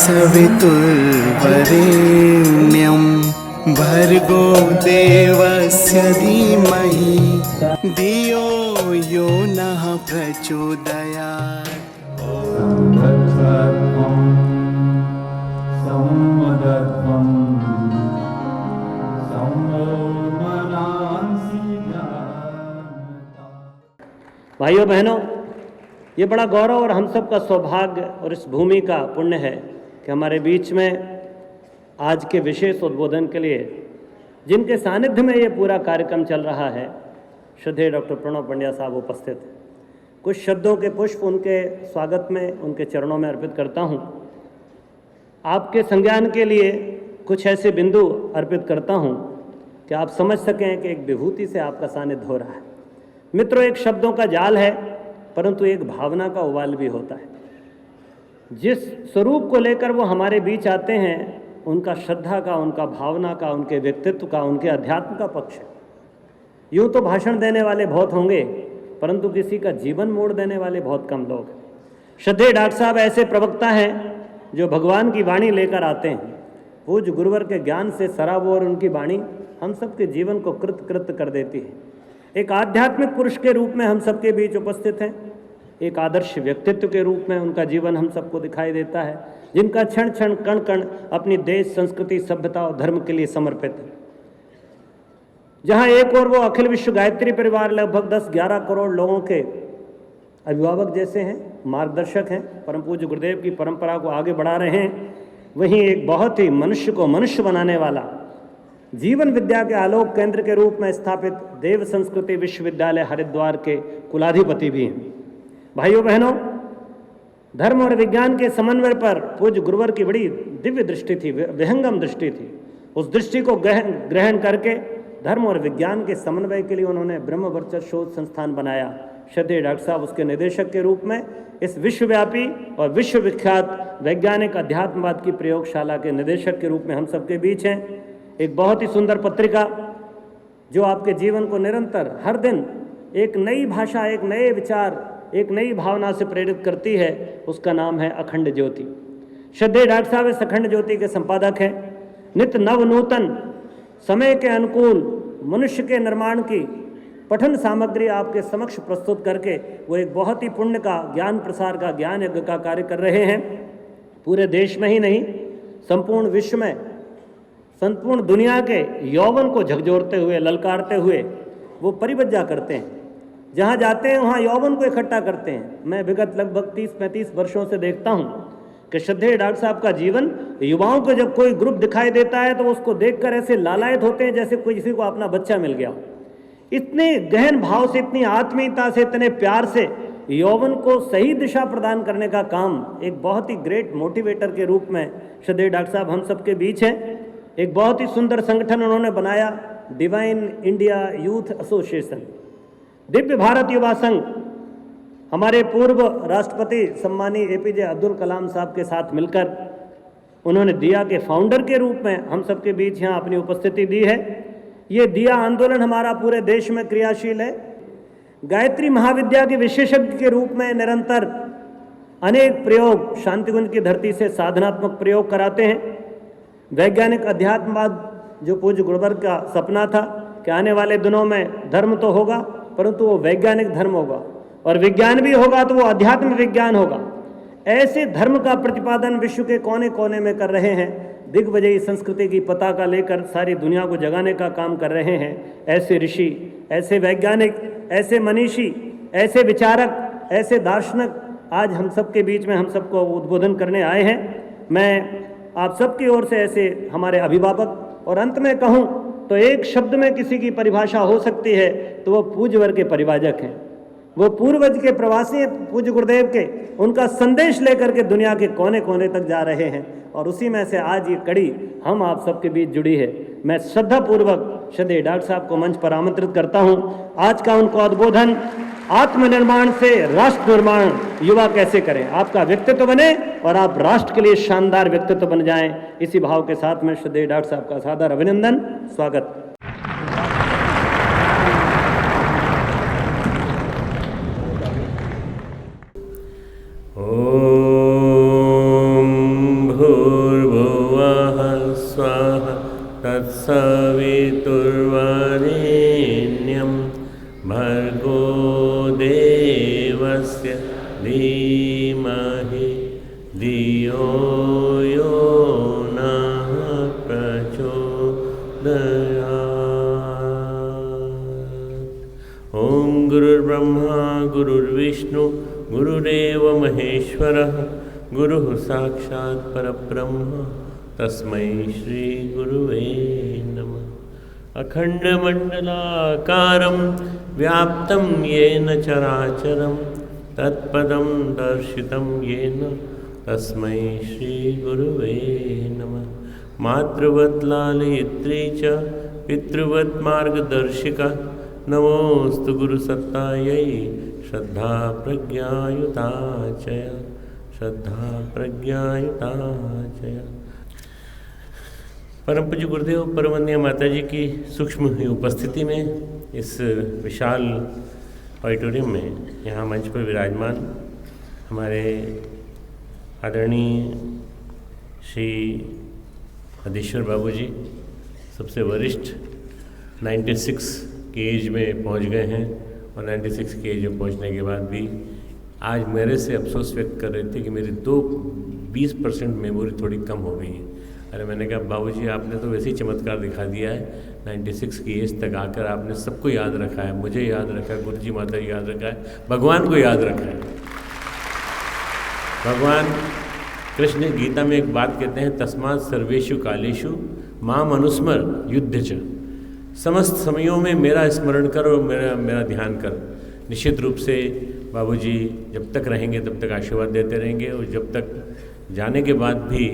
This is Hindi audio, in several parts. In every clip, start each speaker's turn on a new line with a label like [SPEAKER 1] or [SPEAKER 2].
[SPEAKER 1] सवितुर्वरेण्यं भर्गो देवस्य धीमहि धियो यो नः प्रचोदयात्।
[SPEAKER 2] भाइयों बहनों, ये बड़ा गौरव और हम सब का सौभाग्य और इस भूमि का पुण्य है कि हमारे बीच में आज के विशेष उद्बोधन के लिए जिनके सानिध्य में ये पूरा कार्यक्रम चल रहा है, श्रद्धेय डॉक्टर प्रणव पंड्या साहब उपस्थित हैं। कुछ शब्दों के पुष्प उनके स्वागत में, उनके चरणों में अर्पित करता हूँ। आपके संज्ञान के लिए कुछ ऐसे बिंदु अर्पित करता हूँ कि आप समझ सकें कि एक विभूति से आपका सानिध्य हो रहा है। मित्रों, एक शब्दों का जाल है, परंतु एक भावना का उबाल भी होता है। जिस स्वरूप को लेकर वो हमारे बीच आते हैं, उनका श्रद्धा का, उनका भावना का, उनके व्यक्तित्व का, उनके अध्यात्म का पक्ष है। यूँ तो भाषण देने वाले बहुत होंगे, परंतु किसी का जीवन मोड़ देने वाले बहुत कम लोग हैं। श्रद्धेय डॉक्टर साहब ऐसे प्रवक्ता हैं जो भगवान की वाणी लेकर आते हैं। पूज्य गुरुवर के ज्ञान से सराबोर उनकी वाणी हम सबके जीवन को कृत कर देती है। एक आध्यात्मिक पुरुष के रूप में हम सबके बीच उपस्थित हैं। एक आदर्श व्यक्तित्व के रूप में उनका जीवन हम सबको दिखाई देता है, जिनका क्षण क्षण कण कण अपनी देश, संस्कृति, सभ्यता और धर्म के लिए समर्पित है। जहां एक और वो अखिल विश्व गायत्री परिवार लगभग 10-11 करोड़ लोगों के अभिभावक जैसे हैं, मार्गदर्शक हैं, परम पूज्य गुरुदेव की परंपरा को आगे बढ़ा रहे हैं, वहीं एक बहुत ही मनुष्य को मनुष्य बनाने वाला, जीवन विद्या के आलोक केंद्र के रूप में स्थापित देव संस्कृति विश्वविद्यालय हरिद्वार के कुलाधिपति भी हैं। भाइयों बहनों, धर्म और विज्ञान के समन्वय पर पूज्य गुरुवर की बड़ी दिव्य दृष्टि थी, विहंगम दृष्टि थी। उस दृष्टि को ग्रहण करके धर्म और विज्ञान के समन्वय के लिए उन्होंने ब्रह्म वर्चस्व शोध संस्थान बनाया। श्रद्धेय डॉक्टर साहब उसके निदेशक के रूप में इस विश्वव्यापी और विश्वविख्यात वैज्ञानिक अध्यात्मवाद की प्रयोगशाला के निदेशक के रूप में हम सबके बीच हैं। एक बहुत ही सुंदर पत्रिका जो आपके जीवन को निरंतर हर दिन एक नई भाषा, एक नए विचार, एक नई भावना से प्रेरित करती है, उसका नाम है अखंड ज्योति। श्रद्धेय डॉक्टर साहब इस अखंड ज्योति के संपादक हैं। नित्य नव नूतन समय के अनुकूल मनुष्य के निर्माण की पठन सामग्री आपके समक्ष प्रस्तुत करके वो एक बहुत ही पुण्य का, ज्ञान प्रसार का, ज्ञान यज्ञ का कार्य कर रहे हैं। पूरे देश में ही नहीं, संपूर्ण विश्व में, संपूर्ण दुनिया के यौवन को झकझोरते हुए, ललकारते हुए वो परिवज्जा करते हैं। जहाँ जाते हैं वहाँ यौवन को इकट्ठा करते हैं। मैं विगत लगभग 30-35 वर्षों से देखता हूँ कि श्रद्धेय डॉक्टर साहब का जीवन, युवाओं को जब कोई ग्रुप दिखाई देता है तो उसको देखकर ऐसे लालायित होते हैं जैसे कोई किसी को अपना बच्चा मिल गया हो। इतने गहन भाव से, इतनी आत्मीयता से, इतने प्यार से यौवन को सही दिशा प्रदान करने का काम एक बहुत ही ग्रेट मोटिवेटर के रूप में श्रद्धेय डॉक्टर साहब हम सबके बीच हैं। एक बहुत ही सुंदर संगठन उन्होंने बनाया, divine India youth association. Divya Bharat युवा संघ हमारे पूर्व राष्ट्रपति सम्मानीय एपीजे अब्दुल कलाम साहब के साथ मिलकर उन्होंने दिया के फाउंडर के रूप में हम सबके बीच यहाँ अपनी उपस्थिति दी है। ये दिया आंदोलन हमारा पूरे देश में क्रियाशील है। गायत्री महाविद्या के विशेषज्ञ के रूप में निरंतर अनेक प्रयोग शांतिकुंज की धरती से साधनात्मक प्रयोग कराते हैं। वैज्ञानिक अध्यात्मवाद जो पूज्य गुरुवर का सपना था कि आने वाले दिनों में धर्म तो होगा, परंतु वो वैज्ञानिक धर्म होगा, और विज्ञान भी होगा तो वो अध्यात्म विज्ञान होगा। ऐसे धर्म का प्रतिपादन विश्व के कोने कोने में कर रहे हैं। दिग्विजयी संस्कृति की पताका लेकर सारी दुनिया को जगाने का काम कर रहे हैं। ऐसे ऋषि, ऐसे वैज्ञानिक, ऐसे मनीषी, ऐसे विचारक, ऐसे दार्शनिक आज हम सबके बीच में हम सबको उद्बोधन करने आए हैं। मैं आप सबकी ओर से ऐसे हमारे अभिभावक, और अंत में कहूँ तो एक शब्द में किसी की परिभाषा हो सकती है तो वो पूज्यवर के परिवाजक हैं। वो पूर्वज के प्रवासी पूज्य गुरुदेव के, उनका संदेश लेकर के दुनिया के कोने कोने तक जा रहे हैं, और उसी में से आज ये कड़ी हम आप सबके बीच जुड़ी है। मैं श्रद्धापूर्वक श्रद्धेय डॉक्टर साहब को मंच पर आमंत्रित करता हूँ। आज का उनको उद्बोधन आत्मनिर्माण से राष्ट्र निर्माण युवा कैसे करें, आपका व्यक्तित्व बने और आप राष्ट्र के लिए शानदार व्यक्तित्व बन जाएं, इसी भाव के साथ में श्रद्धेय डॉक्टर साहब का सादर अभिनंदन, स्वागत।
[SPEAKER 3] ओम भूर्भुवः तत्सवितुर्वरेण्यं भर्गो देवस्य धीमहि धियो यो नः प्रचोदयात्। ॐ गुरुर्ब्रह्मा गुरुर्विष्णु गुरुरेव महेश्वरः गुरुः साक्षात् परब्रह्म तस्मै श्री गुरुवे नमः। अखण्डमण्डलाकारं व्याप्तं येन चराचरं तत्पदं दर्शितं येन तस्मै श्री गुरुवे नमः। मातृवत् लालयित्री च पितृवत् मार्गदर्शिका नमोऽस्तु गुरुसत्तायै श्रद्धा प्रज्ञायुता च श्रद्धा प्रज्ञायुता च। परम पूज्य गुरुदेव परमवंदनीय माता जी की सूक्ष्म उपस्थिति में इस विशाल ऑडिटोरियम में यहाँ मंच पर विराजमान हमारे आदरणीय श्री अधीश्वर बाबू जी सबसे वरिष्ठ 96 की एज में पहुँच गए हैं और 96 की एज में पहुँचने के बाद भी आज मेरे से अफसोस व्यक्त कर रहे थे कि मेरी 20% मेमोरी थोड़ी कम हो गई है। अरे मैंने कहा बाबूजी आपने तो वैसे ही चमत्कार दिखा दिया है, 96 की एज तक आकर आपने सबको याद रखा है, मुझे याद रखा है, गुरु जी माता जी याद रखा है, भगवान को याद रखा है। भगवान कृष्ण गीता में एक बात कहते हैं, तस्मात् सर्वेषु कालेषु माम अनुस्मर युद्ध च। समस्त समयों में मेरा स्मरण कर और मेरा ध्यान कर। निश्चित रूप से बाबूजी जब तक रहेंगे तब तक आशीर्वाद देते रहेंगे और जब तक जाने के बाद भी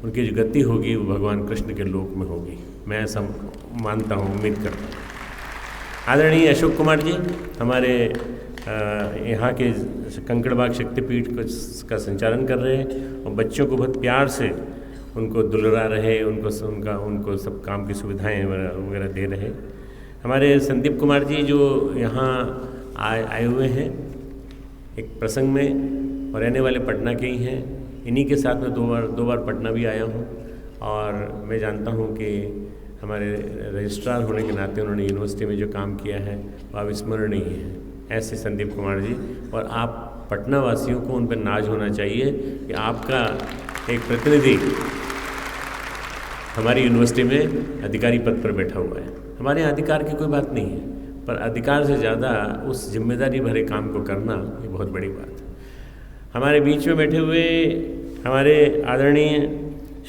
[SPEAKER 3] उनकी जो गति होगी वो भगवान कृष्ण के लोक में होगी, मैं ऐसा मानता हूँ, उम्मीद करता हूँ। आदरणीय अशोक कुमार जी हमारे यहाँ के कंकड़बाग शक्तिपीठ का संचालन कर रहे हैं और बच्चों को बहुत प्यार से उनको दुलरा रहे, उनको सब काम की सुविधाएं वगैरह दे रहे। हमारे संदीप कुमार जी जो यहाँ आए हुए हैं एक प्रसंग में और रहने वाले पटना के ही हैं, इन्हीं के साथ में दो बार पटना भी आया हूँ और मैं जानता हूँ कि हमारे रजिस्ट्रार होने के नाते उन्होंने यूनिवर्सिटी में जो काम किया है वो अविस्मरणीय है। ऐसे संदीप कुमार जी, और आप पटना वासियों को उन पर नाज होना चाहिए कि आपका एक प्रतिनिधि हमारी यूनिवर्सिटी में अधिकारी पद पर बैठा हुआ है। हमारे यहाँ अधिकार की कोई बात नहीं है, पर अधिकार से ज़्यादा उस जिम्मेदारी भरे काम को करना ये बहुत बड़ी बात है। हमारे बीच में बैठे हुए हमारे आदरणीय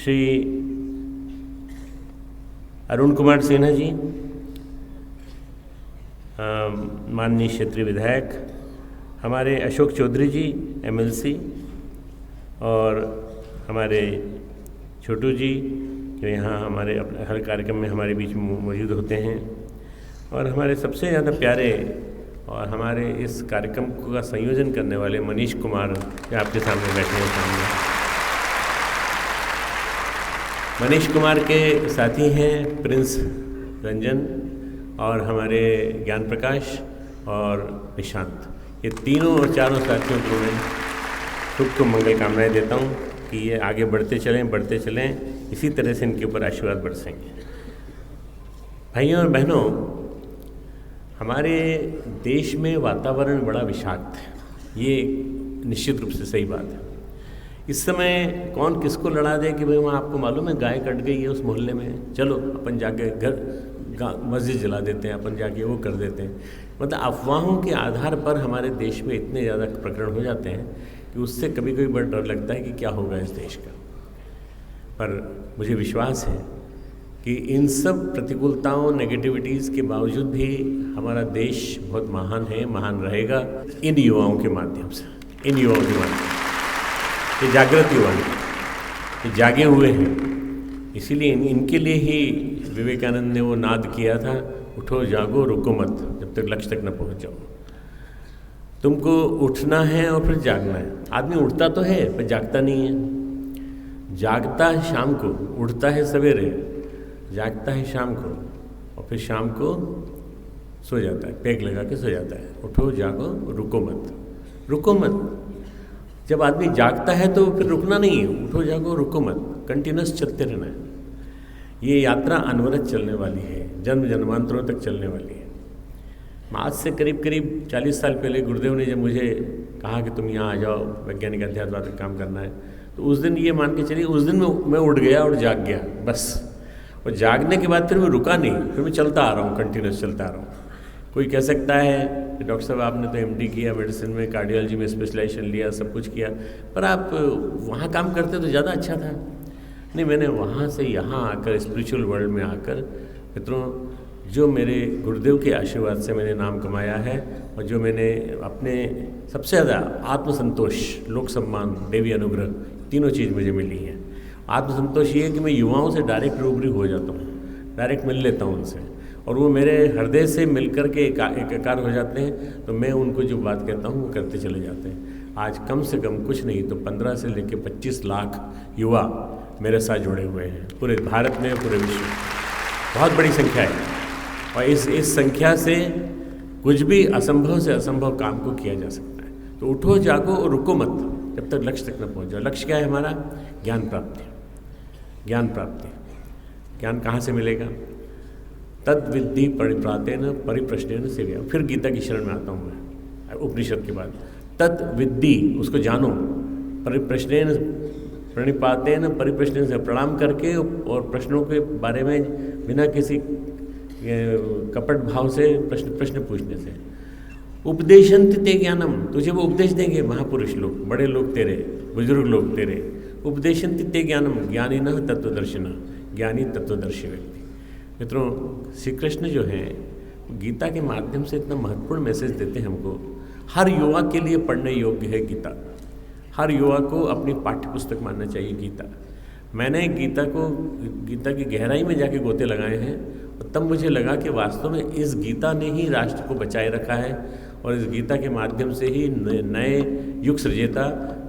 [SPEAKER 3] श्री अरुण कुमार सिन्हा जी, माननीय क्षेत्रीय विधायक, हमारे अशोक चौधरी जी MLC, और हमारे छोटू जी जो यहाँ हमारे हर कार्यक्रम में हमारे बीच में मौजूद होते हैं, और हमारे सबसे ज़्यादा प्यारे और हमारे इस कार्यक्रम का संयोजन करने वाले मनीष कुमार जो आपके सामने बैठे हैं सामने। मनीष कुमार के साथी हैं प्रिंस रंजन और हमारे ज्ञान प्रकाश और निशांत। ये तीनों और चारों साथियों को मैं शुभ मंगल कामनाएं देता हूँ कि ये आगे बढ़ते चलें, इसी तरह से इनके ऊपर आशीर्वाद बरसेंगे। भाइयों और बहनों, हमारे देश में वातावरण बड़ा विषाक्त है, ये निश्चित रूप से सही बात है। इस समय कौन किसको लड़ा दे कि भाई वहाँ आपको मालूम है गाय कट गई है उस मोहल्ले में, चलो अपन जाके मस्जिद जला देते हैं, अपन जाके वो कर देते हैं। मतलब अफवाहों के आधार पर हमारे देश में इतने ज़्यादा प्रकरण हो जाते हैं कि उससे कभी कभी बड़ा डर लगता है कि क्या होगा इस देश का। पर मुझे विश्वास है कि इन सब प्रतिकूलताओं, नेगेटिविटीज़ के बावजूद भी हमारा देश बहुत महान है, महान रहेगा इन युवाओं के माध्यम से। ये जागृत युवा हैं, ये जागे हुए हैं, इसीलिए इनके लिए ही विवेकानंद ने वो नाद किया था, उठो जागो रुको मत जब तक लक्ष्य तक न पहुंच जाओ। तुमको उठना है और फिर जागना है। आदमी उठता तो है पर जागता नहीं है। जागता है शाम को, उठता है सवेरे, जागता है शाम को और फिर शाम को सो जाता है, पैक लगा के सो जाता है। उठो जागो रुको मत। जब आदमी जागता है तो फिर रुकना नहीं है, उठो जागो रुको मत, कंटिन्यूस चलते रहना है। ये यात्रा अनवरत चलने वाली है, जन्म जन्मांतरों तक चलने वाली है। आज से करीब करीब 40 साल पहले गुरुदेव ने जब मुझे कहा कि तुम यहाँ आ जाओ, वैज्ञानिक अध्यात्मवाद का काम करना है, तो उस दिन ये मान के चलिए, उस दिन मैं उठ गया और जाग गया बस। और जागने के बाद फिर मैं रुका नहीं, फिर मैं चलता आ रहा हूँ, कंटिन्यूस चलता आ रहा हूँ। कोई कह सकता है कि डॉक्टर साहब आपने तो एमडी किया, मेडिसिन में, कार्डियोलॉजी में स्पेशलाइजेशन लिया, सब कुछ किया, पर आप वहाँ काम करते तो ज़्यादा अच्छा था। नहीं, मैंने वहाँ से यहाँ आकर, स्पिरिचुअल वर्ल्ड में आकर, मित्रों, जो मेरे गुरुदेव के आशीर्वाद से मैंने नाम कमाया है और जो मैंने अपने सबसे ज़्यादा आत्मसंतोष, लोक सम्मान, देवी अनुग्रह, तीनों चीज़ मुझे मिली है। आत्मसंतोष ये है कि मैं युवाओं से डायरेक्ट रूबरू हो जाता हूँ, डायरेक्ट मिल लेता हूँ उनसे, और वो मेरे हृदय से मिल कर के एकाकार हो जाते हैं। तो मैं उनको जो बात कहता हूँ वो करते चले जाते हैं। आज कम से कम कुछ नहीं तो 15 से लेकर 25 लाख युवा मेरे साथ जुड़े हुए हैं, पूरे भारत में, पूरे विश्व में। बहुत बड़ी संख्या है, और इस संख्या से कुछ भी असंभव से असंभव काम को किया जा सकता है। तो उठो, जागो और रुको मत जब तक लक्ष्य तक न पहुँच जाओ। लक्ष्य क्या है हमारा? ज्ञान प्राप्ति। ज्ञान प्राप्ति, ज्ञान कहाँ से मिलेगा? तद विद्धि परिप्रातेन परिप्रश्नेन सेव्या। फिर गीता की शरण में आता हूँ मैं, उपनिषद के बाद। तद विद्धि, उसको जानो, परिप्रश्नेन प्रणिपातेन परिप्रश्नेन से, प्रणाम करके और प्रश्नों के बारे में बिना किसी कपट भाव से प्रश्न पूछने से। उपदेशन्ति ते ज्ञानम, तुझे वो उपदेश देंगे महापुरुष लोग, बड़े लोग तेरे, बुजुर्ग लोग तेरे। उपदेशन्ति ते ज्ञानम ज्ञानिनः तत्वदर्शिनः, ज्ञानी तत्वदर्शी व्यक्ति। मित्रों, श्री कृष्ण जो हैं गीता के माध्यम से इतना महत्वपूर्ण मैसेज देते हैं हमको। हर युवा के लिए पढ़ने योग्य है गीता। हर युवा को अपनी पाठ्य पुस्तक मानना चाहिए गीता। मैंने गीता की गहराई में जाके गोते लगाए हैं, और तब मुझे लगा कि वास्तव में इस गीता ने ही राष्ट्र को बचाए रखा है, और इस गीता के माध्यम से ही नए युग सृजेता,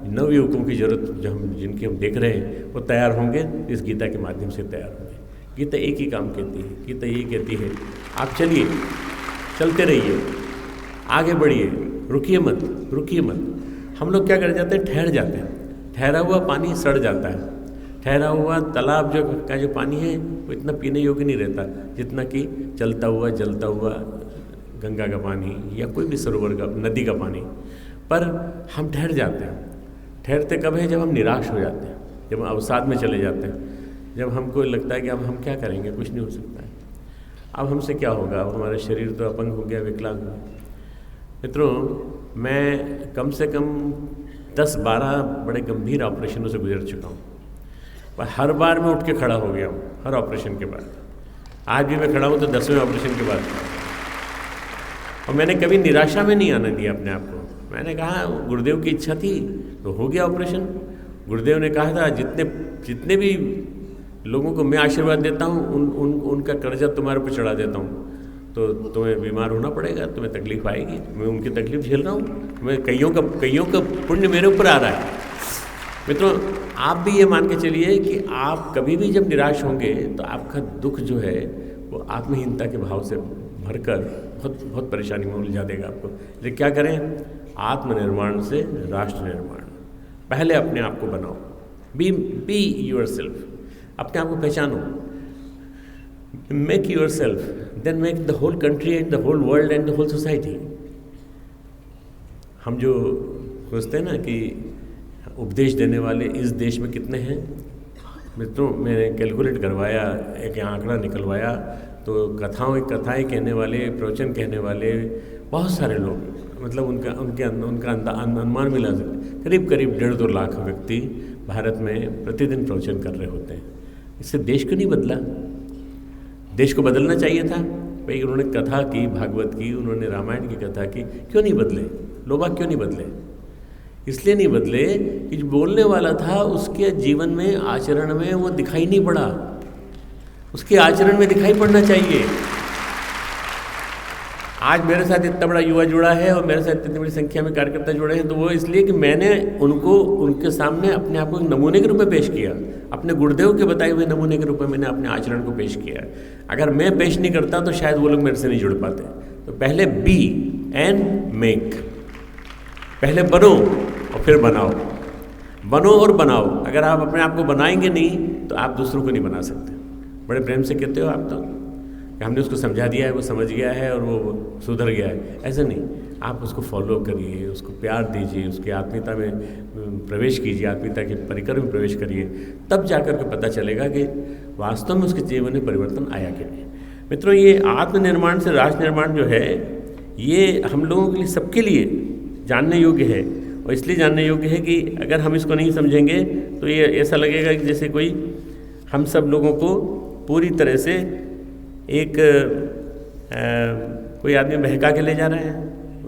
[SPEAKER 3] नव युवकों की जरूरत जिनकी हम देख रहे हैं वो तैयार होंगे, इस गीता के माध्यम से तैयार होंगे। गीता एक ही काम कहती है, गीता यही कहती है, आप चलिए, चलते रहिए, आगे बढ़िए, रुकिए मत। हम लोग क्या कर जाते हैं? ठहर जाते हैं। ठहरा हुआ पानी सड़ जाता है। ठहरा हुआ तालाब का जो पानी है वो इतना पीने योग्य नहीं रहता जितना कि चलता हुआ, जलता हुआ गंगा का पानी या कोई भी सरोवर का, नदी का पानी। पर हम ठहर जाते हैं। ठहरते कब है? जब हम निराश हो जाते हैं, जब हम अवसाद में चले जाते हैं, जब हमको लगता है कि अब हम क्या करेंगे, कुछ नहीं हो सकता है, अब हमसे क्या होगा, अब हमारा शरीर तो अपंग हो गया, विकलांग हो। मित्रों, मैं कम से कम 10-12 बड़े गंभीर ऑपरेशनों से गुजर चुका हूँ, पर हर बार मैं उठ के खड़ा हो गया हूँ, हर ऑपरेशन के बाद। आज भी मैं खड़ा हूँ तो 10वें ऑपरेशन के बाद। और मैंने कभी निराशा में नहीं आने दिया अपने आप को। मैंने कहा गुरुदेव की इच्छा थी तो हो गया ऑपरेशन। गुरुदेव ने कहा था जितने भी लोगों को मैं आशीर्वाद देता हूँ उनका कर्जा तुम्हारे ऊपर चढ़ा देता हूँ, तो तुम्हें बीमार होना पड़ेगा, तुम्हें तकलीफ आएगी। मैं उनकी तकलीफ झेल रहा हूँ, मैं कईयों का पुण्य मेरे ऊपर आ रहा है। मित्रों, आप भी ये मान के चलिए कि आप कभी भी जब निराश होंगे तो आपका दुख जो है वो आत्महीनता के भाव से भरकर बहुत परेशानी में उलझा देगा आपको। लेकिन क्या करें? आत्मनिर्माण से राष्ट्र निर्माण। पहले अपने आप को बनाओ, बी योर सेल्फ, अपने आप को पहचानो, मेक योर सेल्फ, then make the whole country and the whole world and the whole society. हम जो सोचते हैं ना कि उपदेश देने वाले इस देश में कितने हैं, मित्रों मैंने कैलकुलेट करवाया, एक आंकड़ा निकलवाया, तो कथाएं कहने वाले, प्रवचन कहने वाले बहुत सारे लोग, मतलब उनका अनुमान मिला करीब 1.5-2 लाख व्यक्ति भारत में प्रतिदिन प्रवचन कर रहे होते हैं। इससे देश क्यों नहीं बदला? देश को बदलना चाहिए था भाई। उन्होंने कथा की, भागवत की, उन्होंने रामायण की कथा की, क्यों नहीं बदले? लोग क्यों नहीं बदले? इसलिए नहीं बदले कि जो बोलने वाला था उसके जीवन में, आचरण में वो दिखाई नहीं पड़ा। उसके आचरण में दिखाई पड़ना चाहिए। आज मेरे साथ इतना बड़ा युवा जुड़ा है और मेरे साथ इतनी बड़ी संख्या में कार्यकर्ता जुड़े हैं, तो वो इसलिए कि मैंने उनको उनके सामने अपने आप को एक नमूने के रूप में पेश किया। अपने गुरुदेव के बताए हुए नमूने के रूप में मैंने अपने आचरण को पेश किया। अगर मैं पेश नहीं करता तो शायद वो लोग मेरे से नहीं जुड़ पाते। तो पहले बी एंड मेक, पहले बनो और फिर बनाओ। बनो और बनाओ। अगर आप अपने आप को बनाएंगे नहीं तो आप दूसरों को नहीं बना सकते। बड़े प्रेम से कहते हो आप तो कि हमने उसको समझा दिया है, वो समझ गया है और वो सुधर गया है। ऐसा नहीं, आप उसको फॉलो करिए, उसको प्यार दीजिए, उसकी आत्मीयता में प्रवेश कीजिए, आत्मीयता के परिकर में प्रवेश करिए, तब जाकर के पता चलेगा कि वास्तव में उसके जीवन में परिवर्तन आया कि नहीं। मित्रों, ये आत्मनिर्माण से राष्ट्र निर्माण जो है, ये हम लोगों के लिए, सबके लिए जानने योग्य है। और इसलिए जानने योग्य है कि अगर हम इसको नहीं समझेंगे तो ये ऐसा लगेगा कि जैसे कोई हम सब लोगों को पूरी तरह से एक कोई आदमी बहका के ले जा रहा है।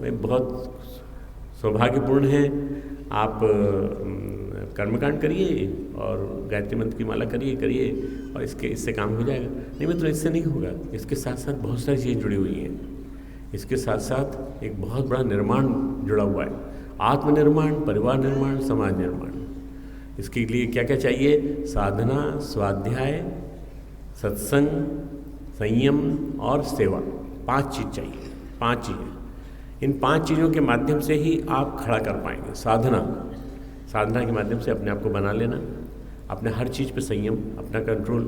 [SPEAKER 3] वे बहुत सौभाग्यपूर्ण है, आप कर्मकांड करिए और गायत्री मंत्र की माला करिए और इससे काम हो जाएगा। नहीं मित्रों, इससे नहीं होगा। इसके साथ साथ बहुत सारी चीज़ें जुड़ी हुई हैं। इसके साथ साथ एक बहुत बड़ा निर्माण जुड़ा हुआ है, आत्मनिर्माण, परिवार निर्माण, समाज निर्माण। इसके लिए क्या क्या चाहिए? साधना, स्वाध्याय, सत्संग, संयम और सेवा। 5 चीज़ चाहिए, 5 चीज़ें। इन 5 चीज़ों के माध्यम से ही आप खड़ा कर पाएंगे। साधना के माध्यम से अपने आप को बना लेना, अपने हर चीज़ पे संयम, अपना कंट्रोल,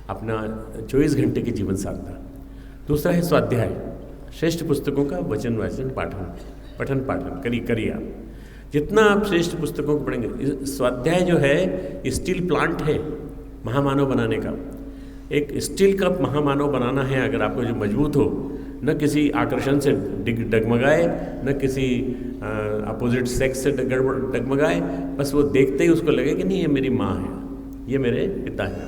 [SPEAKER 3] अपना 24 घंटे की जीवन साधना। दूसरा है स्वाध्याय, श्रेष्ठ पुस्तकों का वचन वाचन पठन पाठन करिए आप। जितना आप श्रेष्ठ पुस्तकों को पढ़ेंगे, स्वाध्याय जो है स्टील प्लांट है महामानव बनाने का। एक स्टील का महामानव बनाना है अगर आपको, जो मजबूत हो, न किसी आकर्षण से डगमगाए, न किसी अपोजिट सेक्स से डगमगाए, बस वो देखते ही उसको लगे कि नहीं ये मेरी माँ है, ये मेरे पिता है।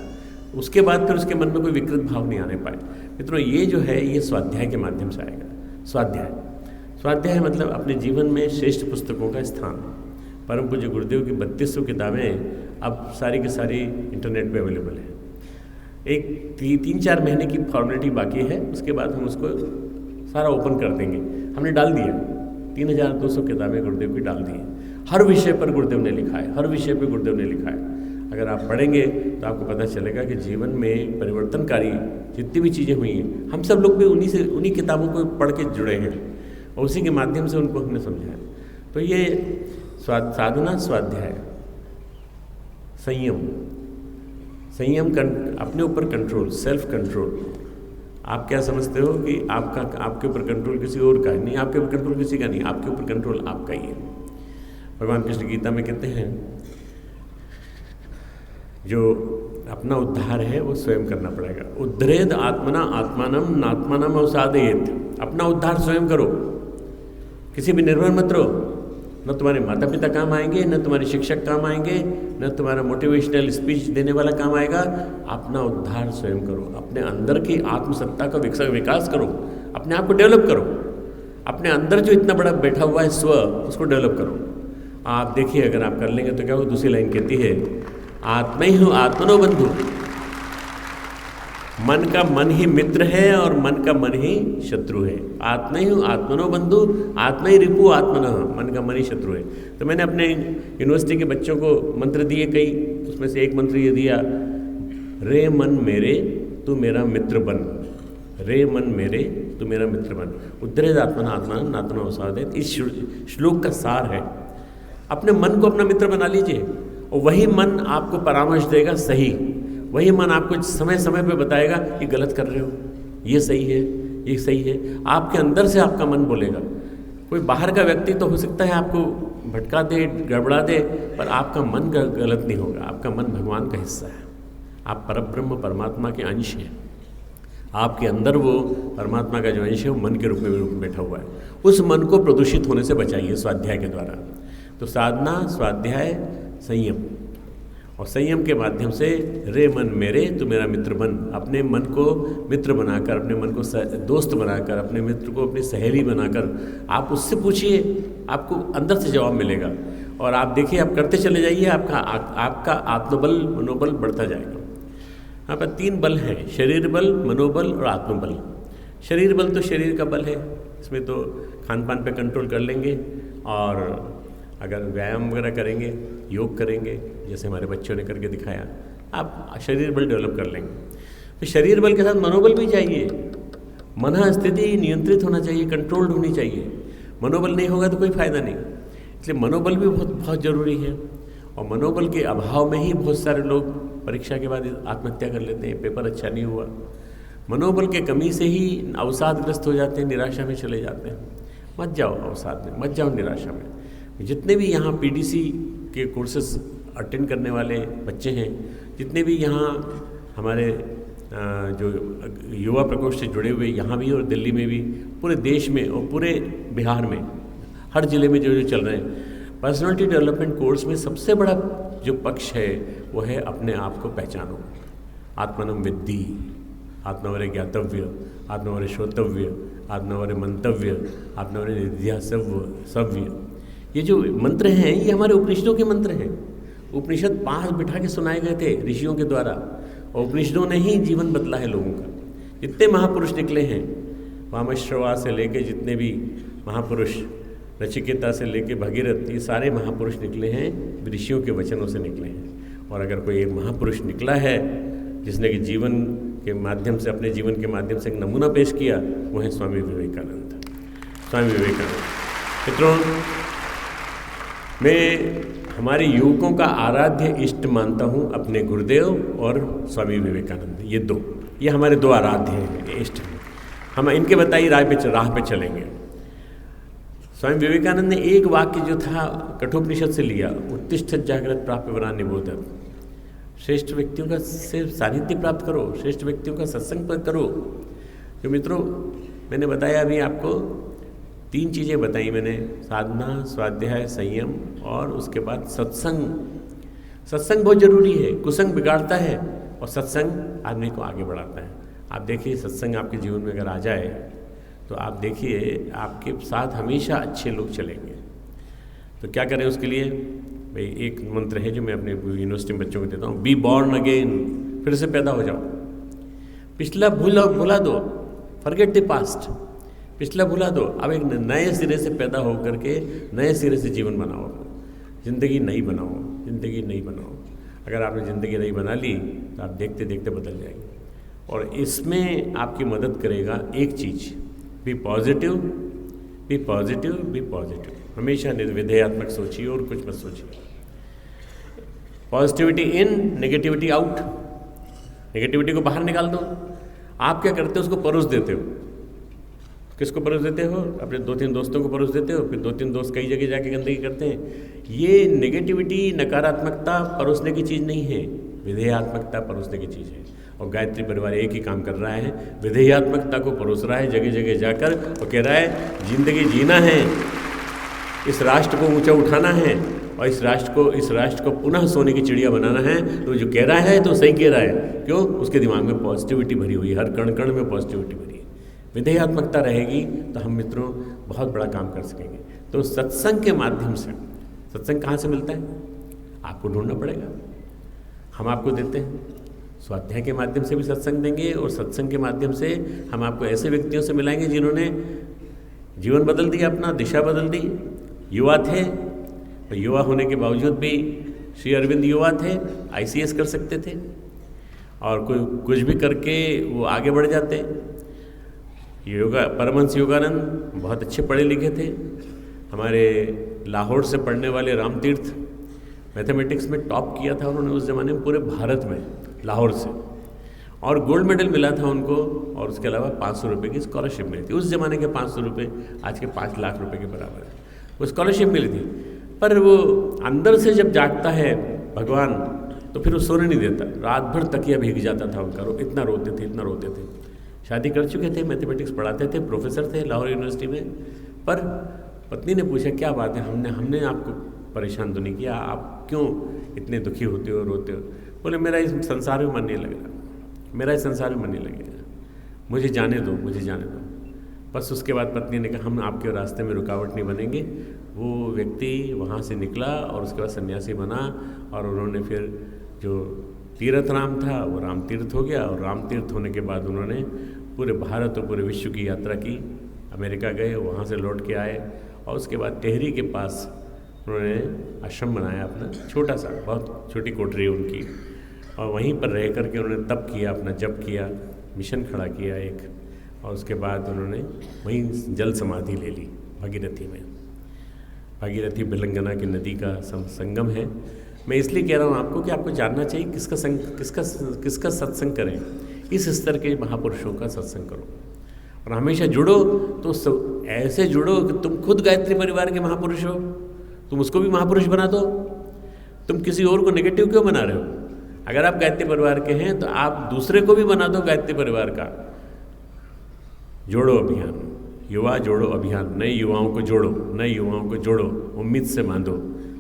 [SPEAKER 3] उसके बाद फिर उसके मन में कोई विकृत भाव नहीं आने पाए। मित्रों, ये जो है ये स्वाध्याय के माध्यम से आएगा। स्वाध्याय मतलब अपने जीवन में श्रेष्ठ पुस्तकों का स्थान। परम पूज्य गुरुदेव की 3200 किताबें अब सारी की सारी इंटरनेट पे अवेलेबल है। एक 3-4 महीने की फॉर्मेलिटी बाकी है, उसके बाद हम उसको सारा ओपन कर देंगे। हमने डाल दिया 3200 किताबें गुरुदेव की डाल दी हैं। हर विषय पर गुरुदेव ने लिखा है, हर विषय पर गुरुदेव ने लिखा है। अगर आप पढ़ेंगे तो आपको पता चलेगा कि जीवन में परिवर्तनकारी जितनी भी चीज़ें हुई हैं, हम सब लोग भी उन्हीं किताबों को पढ़ के जुड़े हैं और उसी के माध्यम से उनको हमने समझा है। तो ये साधना, स्वाध्याय, संयम अपने ऊपर कंट्रोल, सेल्फ कंट्रोल। आप क्या समझते हो कि आपके ऊपर कंट्रोल किसी और का है? नहीं, आपके ऊपर कंट्रोल किसी का नहीं, आपके ऊपर कंट्रोल आपका ही है। भगवान कृष्ण गीता में कहते हैं, जो अपना उद्धार है वो स्वयं करना पड़ेगा। उद्धरेद आत्मना आत्मानम नात्मानम अवसादेत। अपना उद्धार स्वयं करो, किसी भी निर्भर मत रहो। न तुम्हारे माता पिता काम आएंगे, न तुम्हारे शिक्षक काम आएंगे, न तुम्हारा मोटिवेशनल स्पीच देने वाला काम आएगा। अपना उद्धार स्वयं करो, अपने अंदर की आत्मसत्ता का विकास करो, अपने आप को डेवलप करो। अपने अंदर जो इतना बड़ा बैठा हुआ है स्व, उसको डेवलप करो। आप देखिए, अगर आप कर लेंगे तो क्या हो? दूसरी लाइन कहती है, आत्मा ही हो आत्मनो बंधु। मन का मन ही मित्र है और मन का मन ही शत्रु है। आत्मा ही हो आत्मनो बंधु, आत्मा ही रिपु आत्मनः। मन का मन ही शत्रु है। तो मैंने अपने यूनिवर्सिटी के बच्चों को मंत्र दिए कई, उसमें से एक मंत्र ये दिया, रे मन मेरे तू मेरा मित्र बन। रे मन मेरे तू मेरा मित्र बन। उद्धरेद आत्मना आत्मा नात्मना अवसादेत। इस श्लोक का सार है। अपने मन को अपना मित्र बना लीजिए और वही मन आपको परामर्श देगा सही। वही मन आपको समय समय पे बताएगा कि गलत कर रहे हो, ये सही है, ये सही है। आपके अंदर से आपका मन बोलेगा। कोई बाहर का व्यक्ति तो हो सकता है आपको भटका दे, गड़बड़ा दे, पर आपका मन गलत नहीं होगा। आपका मन भगवान का हिस्सा है। आप परब्रह्म परमात्मा के अंश हैं। आपके अंदर वो परमात्मा का जो अंश है वो मन के रूप में बैठा हुआ है। उस मन को प्रदूषित होने से बचाइए स्वाध्याय के द्वारा। तो साधना, स्वाध्याय, संयम, और संयम के माध्यम से रे मन मेरे तू मेरा मित्र बन। अपने मन को मित्र बनाकर, अपने मन को दोस्त बनाकर, अपने मित्र को अपनी सहेली बनाकर आप उससे पूछिए, आपको अंदर से जवाब मिलेगा। और आप देखिए, आप करते चले जाइए, आपका आत्मबल, मनोबल बढ़ता जाएगा। यहाँ पर 3 बल हैं, शरीर बल, मनोबल और आत्मबल। शरीर बल तो शरीर का बल है, इसमें तो खान पान पे कंट्रोल कर लेंगे और अगर व्यायाम वगैरह करेंगे, योग करेंगे, जैसे हमारे बच्चों ने करके दिखाया, आप शरीर बल डेवलप कर लेंगे। तो शरीर बल के साथ मनोबल भी चाहिए। मन स्थिति नियंत्रित होना चाहिए, कंट्रोल्ड होनी चाहिए। मनोबल नहीं होगा तो कोई फायदा नहीं। इसलिए मनोबल भी बहुत बहुत ज़रूरी है। और मनोबल के अभाव में ही बहुत सारे लोग परीक्षा के बाद आत्महत्या कर लेते हैं, पेपर अच्छा नहीं हुआ, मनोबल के कमी से ही अवसादग्रस्त हो जाते हैं, निराशा में चले जाते हैं। मत जाओ अवसाद में, मत जाओ निराशा में। जितने भी यहाँ पीडीसी के कोर्सेस अटेंड करने वाले बच्चे हैं, जितने भी यहाँ हमारे जो युवा प्रकोष्ठ से जुड़े हुए यहाँ भी और दिल्ली में भी, पूरे देश में और पूरे बिहार में, हर ज़िले में जो चल रहे हैं, पर्सनालिटी डेवलपमेंट कोर्स में सबसे बड़ा जो पक्ष है वो है अपने आप को पहचानो। आत्मनम विद्धि, आत्मवरे ज्ञातव्य, आत्मवरे श्रोतव्य, आत्मवरे मंतव्य, आत्मवरे निध्यासव्य। ये जो मंत्र हैं ये हमारे उपनिषदों के मंत्र हैं। उपनिषद पास बिठा के सुनाए गए थे ऋषियों के द्वारा, और उपनिषदों ने ही जीवन बदला है लोगों का। जितने महापुरुष निकले हैं, वामश्रवा से लेके जितने भी महापुरुष, नचिकेता से लेके भगीरथ, ये सारे महापुरुष निकले हैं ऋषियों के वचनों से निकले हैं। और अगर कोई एक महापुरुष निकला है जिसने कि जीवन के माध्यम से, अपने जीवन के माध्यम से एक नमूना पेश किया, वो है स्वामी विवेकानंद। स्वामी विवेकानंद मित्रों, मैं हमारे युवकों का आराध्य इष्ट मानता हूँ अपने गुरुदेव और स्वामी विवेकानंद। ये हमारे दो आराध्य हैं, इष्ट हैं। हम इनके बताई राह पे चलेंगे। स्वामी विवेकानंद ने एक वाक्य जो था कठोपनिषद से लिया, उत्तिष्ठ जागृत प्राप्य वरा निबोधत। श्रेष्ठ व्यक्तियों का से सानिध्य प्राप्त करो, श्रेष्ठ व्यक्तियों का सत्संग करो। जो मित्रों मैंने बताया अभी आपको, 3 चीज़ें बताई मैंने, साधना, स्वाध्याय, संयम और उसके बाद सत्संग। सत्संग बहुत जरूरी है, कुसंग बिगाड़ता है और सत्संग आदमी को आगे बढ़ाता है। आप देखिए सत्संग आपके जीवन में अगर आ जाए तो आप देखिए आपके साथ हमेशा अच्छे लोग चलेंगे। तो क्या करें उसके लिए? भाई एक मंत्र है जो मैं अपने यूनिवर्सिटी में बच्चों को देता हूँ, बी बॉर्न अगेन, फिर से पैदा हो जाओ। पिछला भुला दो, फॉरगेट द पास्ट, पिछला भुला दो। अब एक नए सिरे से पैदा होकर के नए सिरे से जीवन बनाओ, ज़िंदगी नई बनाओ, ज़िंदगी नई बनाओ। अगर आपने ज़िंदगी नई बना ली तो आप देखते देखते बदल जाएंगे। और इसमें आपकी मदद करेगा एक चीज़, be positive, be positive, be positive. हमेशा निर्विधेयात्मक सोचिए और कुछ मत सोचिए। Positivity in, negativity out. Negativity को बाहर निकाल दो। आप क्या करते हो? उसको परोस देते हो। किसको परोस देते हो? अपने 2-3 दोस्तों को परोस देते हो, फिर 2-3 दोस्त कई जगह जाके गंदगी करते हैं। ये नेगेटिविटी, नकारात्मकता परोसने की चीज़ नहीं है, विधेयात्मकता परोसने की चीज़ है। और गायत्री परिवार एक ही काम कर रहा है, विधेयात्मकता को परोस रहा है जगह जगह जाकर, और कह रहा है जिंदगी जीना है, इस राष्ट्र को ऊंचा उठाना है और इस राष्ट्र को पुनः सोने की चिड़िया बनाना है। तो जो कह रहा है तो सही कह रहा है। क्यों? उसके दिमाग में पॉजिटिविटी भरी हुई है, हर कण कण में पॉजिटिविटी भरी है। विधेयात्मकता रहेगी तो हम मित्रों बहुत बड़ा काम कर सकेंगे। तो सत्संग के माध्यम से, सत्संग कहाँ से मिलता है? आपको ढूंढना पड़ेगा, हम आपको देते हैं। स्वाध्याय के माध्यम से भी सत्संग देंगे और सत्संग के माध्यम से हम आपको ऐसे व्यक्तियों से मिलाएंगे जिन्होंने जीवन बदल दिया, अपना दिशा बदल दी। युवा थे, तो युवा होने के बावजूद भी श्री अरविंद युवा थे, ICS कर सकते थे और कोई कुछ भी करके वो आगे बढ़ जाते। परमहंस योगानंद बहुत अच्छे पढ़े लिखे थे। हमारे लाहौर से पढ़ने वाले रामतीर्थ मैथमेटिक्स में टॉप किया था उन्होंने उस ज़माने में पूरे भारत में, लाहौर से, और गोल्ड मेडल मिला था उनको। और उसके अलावा 500 रुपये की स्कॉलरशिप मिली थी। उस ज़माने के 500 रुपये आज के 5 लाख रुपए के बराबर है। वो स्कॉलरशिप मिली थी, पर वो अंदर से जब जागता है भगवान तो फिर वो सोने नहीं देता। रात भर तकिया भीग जाता था उनका, इतना रोते थे, इतना रोते थे। शादी कर चुके थे, मैथमेटिक्स पढ़ाते थे, प्रोफेसर थे लाहौर यूनिवर्सिटी में। पर पत्नी ने पूछा क्या बात है, हमने आपको परेशान तो नहीं किया, आप क्यों इतने दुखी होते हो, रोते हो? बोले मेरा इस संसार में मन नहीं लग रहा, मेरा इस संसार में मन नहीं लगेगा, मुझे जाने दो, मुझे जाने दो। बस उसके बाद पत्नी ने कहा हम आपके रास्ते में रुकावट नहीं बनेंगे। वो व्यक्ति वहाँ से निकला और उसके बाद सन्यासी बना और उन्होंने फिर जो तीर्थ राम था वो राम तीर्थ हो गया। और राम तीर्थ होने के बाद उन्होंने पूरे भारत और पूरे विश्व की यात्रा की। अमेरिका गए, वहाँ से लौट के आए और उसके बाद टेहरी के पास उन्होंने आश्रम बनाया अपना, छोटा सा, बहुत छोटी कोठरी उनकी, और वहीं पर रह कर के उन्होंने तप किया, अपना जप किया, मिशन खड़ा किया एक। और उसके बाद उन्होंने वहीं जल समाधि ले ली भागीरथी में। भागीरथी बिलंगना की नदी का संगम है, मैं इसलिए कह रहा हूँ आपको कि आपको जानना चाहिए किसका सत्संग करें। इस स्तर के महापुरुषों का सत्संग करो और हमेशा जुड़ो। तो ऐसे जुड़ो कि तुम खुद गायत्री परिवार के महापुरुष हो, तुम उसको भी महापुरुष बना दो। तुम किसी और को नेगेटिव क्यों बना रहे हो? अगर आप गायत्री परिवार के हैं तो आप दूसरे को भी बना दो गायत्री परिवार का। जोड़ो अभियान, युवा जोड़ो अभियान, नए युवाओं को जोड़ो, नए युवाओं को जोड़ो, उम्मीद से बांधो।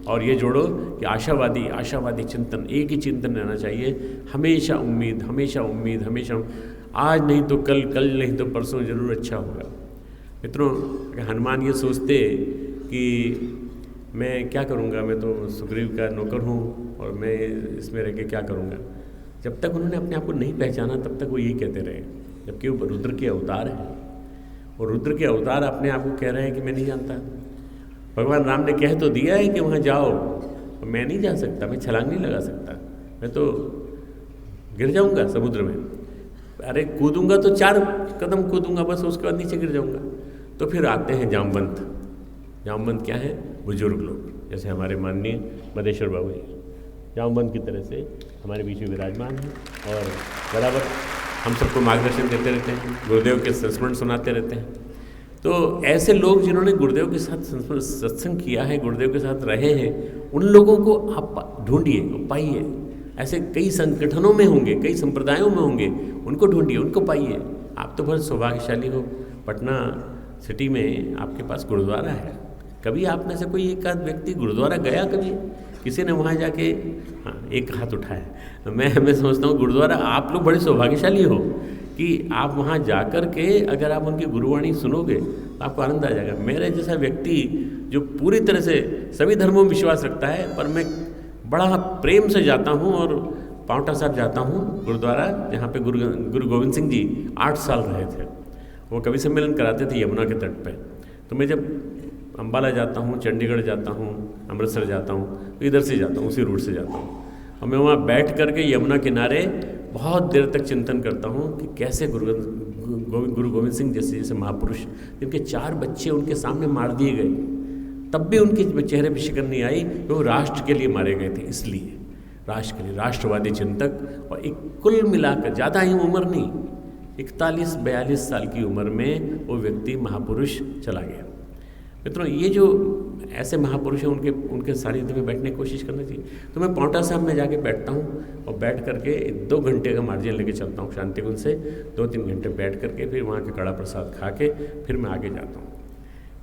[SPEAKER 3] और ये जोड़ो कि आशावादी चिंतन, एक ही चिंतन रहना चाहिए, हमेशा उम्मीद, हमेशा उम्मीद, हमेशा आज नहीं तो कल, कल नहीं तो परसों जरूर अच्छा होगा। मित्रों, हनुमान ये सोचते कि मैं क्या करूँगा, मैं तो सुग्रीव का नौकर हूँ और मैं इसमें रह के क्या करूँगा। जब तक उन्होंने अपने आप को नहीं पहचाना तब तक वो यही कहते रहे, जबकि वो रुद्र के अवतार हैं और रुद्र के अवतार अपने आप को कह रहे हैं कि मैं नहीं जानता। भगवान राम ने कह तो दिया है कि वहाँ जाओ, मैं नहीं जा सकता, मैं छलांग नहीं लगा सकता, मैं तो गिर जाऊँगा समुद्र में। अरे कूदूंगा तो 4 कदम कूदूंगा बस, उसके बाद नीचे गिर जाऊँगा। तो फिर आते हैं जामवंत। जामवंत क्या है? बुजुर्ग लोग, जैसे हमारे माननीय मदेश्वर बाबू जी जामवंत की तरह से हमारे बीच में विराजमान हैं और बराबर हम सबको मार्गदर्शन देते रहते हैं, गुरुदेव के संस्मरण सुनाते रहते हैं। तो ऐसे लोग जिन्होंने गुरुदेव के साथ सत्संग किया है, गुरुदेव के साथ रहे हैं, उन लोगों को आप ढूंढिए, पाइए। ऐसे कई संगठनों में होंगे, कई संप्रदायों में होंगे, उनको ढूंढिए, उनको पाइए। आप तो बहुत सौभाग्यशाली हो, पटना सिटी में आपके पास गुरुद्वारा है। कभी आप में से कोई एक आध व्यक्ति गुरुद्वारा गया? कभी किसी ने वहाँ जाके, हाँ, एक हाथ उठाया। मैं समझता हूँ गुरुद्वारा, आप लोग बड़े सौभाग्यशाली हो कि आप वहाँ जाकर के अगर आप उनकी गुरुवाणी सुनोगे तो आपको आनंद आ जाएगा। मेरे जैसा व्यक्ति जो पूरी तरह से सभी धर्मों में विश्वास रखता है, पर मैं बड़ा प्रेम से जाता हूँ और पांवटा साहब जाता हूँ गुरुद्वारा, जहाँ पे गुरु गोविंद सिंह जी 8 साल रहे थे। वो कवि सम्मेलन कराते थे यमुना के तट पे। तो मैं जब अम्बाला जाता हूँ, चंडीगढ़ जाता हूँ, अमृतसर जाता हूँ, तो इधर से जाता हूँ, उसी रूट से जाता हूँ और मैं वहाँ बैठ करके यमुना किनारे बहुत देर तक चिंतन करता हूँ कि कैसे गुरु गोविंद सिंह जैसे महापुरुष, जिनके 4 बच्चे उनके सामने मार दिए गए, तब भी उनके चेहरे पर शिकन नहीं आई कि वो राष्ट्र के लिए मारे गए थे। इसलिए राष्ट्र के लिए, राष्ट्रवादी चिंतक। और एक कुल मिलाकर ज़्यादा ही उम्र नहीं, 41-42 साल की उम्र में वो व्यक्ति महापुरुष चला गया। मित्रों, ये जो ऐसे महापुरुष हैं उनके सानिध्य में बैठने की कोशिश करना चाहिए। तो मैं पांवटा साहब में जाके बैठता हूँ और बैठ करके 2 घंटे का मार्जिन लेके चलता हूँ शांति कुंज से। 2-3 घंटे बैठ करके फिर वहाँ के कड़ा प्रसाद खा के फिर मैं आगे जाता हूँ।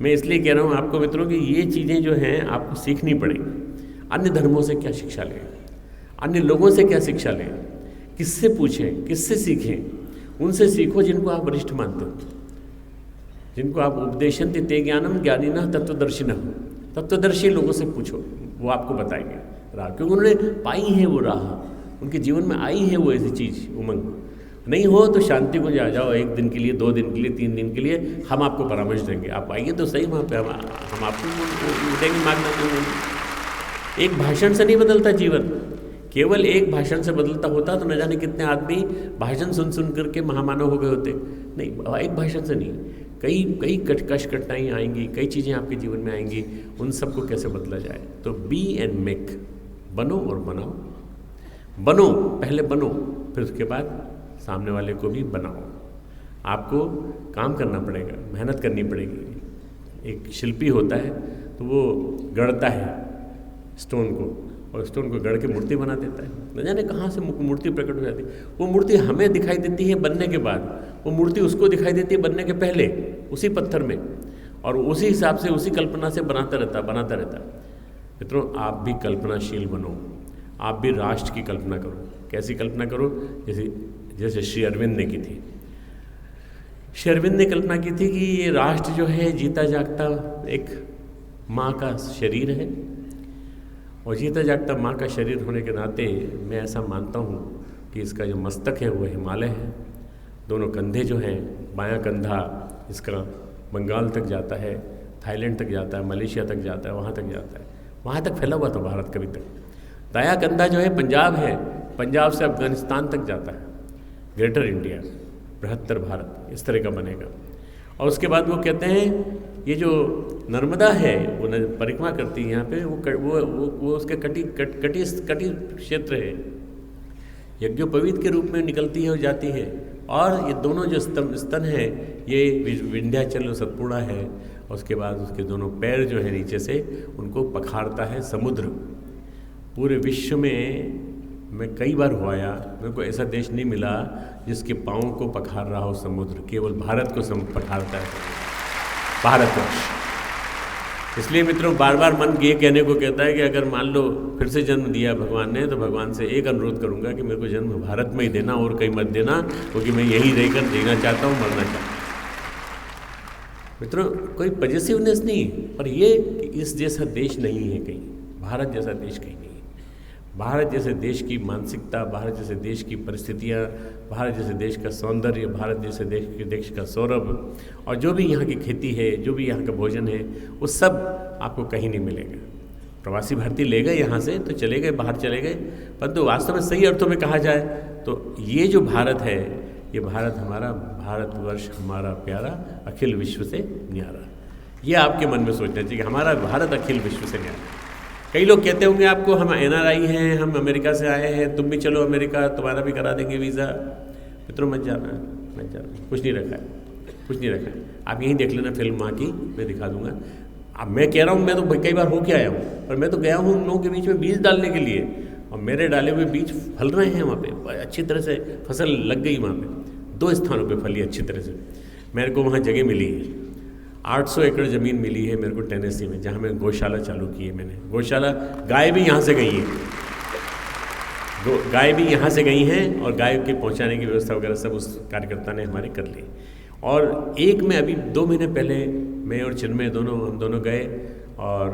[SPEAKER 3] मैं इसलिए कह रहा हूँ आपको मित्रों कि ये चीज़ें जो हैं आपको सीखनी पड़ेंगी। अन्य धर्मों से क्या शिक्षा लें, अन्य लोगों से क्या शिक्षा लें, किससे पूछें, किससे सीखें? उनसे सीखो जिनको आप वरिष्ठ मानते हो, जिनको आप उपदेशन्ति ते ज्ञानम ज्ञानिनः तत्वदर्शिनः, तत्वदर्शी लोगों से पूछो, वो आपको बताएंगे राह, क्योंकि उन्होंने पाई है वो राह, उनके जीवन में आई है वो ऐसी चीज़, उमंग। नहीं हो तो शांति को जा जाओ, 1 दिन के लिए, 2 दिन के लिए, 3 दिन के लिए, हम आपको परामर्श देंगे। आप आइए तो सही वहाँ पे, हम आपको देंगे मार्गदर्शन। एक भाषण से नहीं बदलता जीवन, केवल एक भाषण से बदलता होता तो न जाने कितने आदमी भाषण सुन करके महामानव हो गए होते। नहीं, एक भाषण से नहीं, कई कठिनाइयाँ आएंगी, कई चीज़ें आपके जीवन में आएंगी, उन सबको कैसे बदला जाए। तो बी एंड मेक, बनो और बनाओ। बनो, पहले बनो, फिर उसके बाद सामने वाले को भी बनाओ। आपको काम करना पड़ेगा, मेहनत करनी पड़ेगी। एक शिल्पी होता है तो वो गढ़ता है स्टोन को, और स्टोन को गढ़ के मूर्ति बना देता है। न जाने कहाँ से मूर्ति प्रकट हो जाती है। वो मूर्ति हमें दिखाई देती है बनने के बाद, वो मूर्ति उसको दिखाई देती है बनने के पहले, उसी पत्थर में, और उसी हिसाब से, उसी कल्पना से बनाता रहता। मित्रों, आप भी कल्पनाशील बनो, आप भी राष्ट्र की कल्पना करो। कैसी कल्पना करो? जैसे श्री अरविंद ने की थी। श्री अरविंद ने कल्पना की थी कि ये राष्ट्र जो है जीता जागता एक माँ का शरीर है, और जीता जागता माँ का शरीर होने के नाते मैं ऐसा मानता हूँ कि इसका जो मस्तक है वो हिमालय है। दोनों कंधे जो हैं, बायां कंधा इसका बंगाल तक जाता है, थाईलैंड तक जाता है, मलेशिया तक जाता है, वहाँ तक जाता है, वहाँ तक फैला हुआ था भारत कभी तक। दायां कंधा जो है पंजाब है, पंजाब से अफगानिस्तान तक जाता है। ग्रेटर इंडिया, बृहत्तर भारत, इस तरह का बनेगा। और उसके बाद वो कहते हैं ये जो नर्मदा है वो परिक्रमा करती है यहाँ पे, वो उसके कटी क्षेत्र है, यज्ञोपवीत के रूप में निकलती है और जाती है। और ये दोनों जो स्तन है ये विंध्याचल और सतपुड़ा है, और उसके बाद उसके दोनों पैर जो है नीचे से उनको पखारता है समुद्र। पूरे विश्व में मैं कई बार हो आया, मेरे को ऐसा देश नहीं मिला जिसके पाँव को पखार रहा हो समुद्र, केवल भारत को पखारता है, भारतवर्ष। इसलिए मित्रों बार बार मन ये कहने को कहता है कि अगर मान लो फिर से जन्म दिया भगवान ने, तो भगवान से एक अनुरोध करूंगा कि मेरे को जन्म भारत में ही देना और कहीं मत देना, क्योंकि मैं यहीं रहकर जीना चाहता हूँ, मरना चाहता हूँ। मित्रों कोई पॉजिटिवनेस नहीं, पर ये कि इस जैसा देश नहीं है कहीं, भारत जैसा देश कहीं नहीं है। भारत जैसे देश की मानसिकता, भारत जैसे देश की परिस्थितियाँ, भारत जैसे देश का सौंदर्य, भारत जैसे देश का सौरभ, और जो भी यहाँ की खेती है, जो भी यहाँ का भोजन है, वो सब आपको कहीं नहीं मिलेगा। प्रवासी भारतीय ले गए यहाँ से तो चले गए, बाहर चले गए, परंतु वास्तव में सही अर्थों में कहा जाए तो ये जो भारत है, ये भारत हमारा, भारतवर्ष हमारा प्यारा, अखिल विश्व से न्यारा। ये आपके मन में सोचना चाहिए कि हमारा भारत अखिल विश्व से न्यारा। कई लोग कहते होंगे आपको हम NRI हैं, हम अमेरिका से आए हैं, तुम भी चलो अमेरिका, तुम्हारा भी करा देंगे वीज़ा। मित्रों मत जाना, मत जाना, कुछ नहीं रखा है, कुछ नहीं रखा है। आप यहीं देख लेना फिल्म वहाँ की, मैं दिखा दूंगा। अब मैं कह रहा हूँ, मैं तो कई बार होके आया हूँ, पर मैं तो गया हूँ उन लोगों के बीच में बीज डालने के लिए, और मेरे डाले हुए बीज फल रहे हैं वहाँ पे, अच्छी तरह से फसल लग गई वहाँ पे, 2 स्थानों पे फली अच्छी तरह से। मेरे को वहाँ जगह मिली है, 800 एकड़ ज़मीन मिली है मेरे को टेनेसी में, जहाँ मैं गौशाला चालू की है मैंने। गौशाला, गाय भी यहाँ से गई है, गाय भी यहाँ से गई हैं, और गाय के पहुँचाने की व्यवस्था वगैरह सब उस कार्यकर्ता ने हमारे कर ली। और एक में अभी 2 महीने पहले मैं और चिन्मय हम दोनों गए, और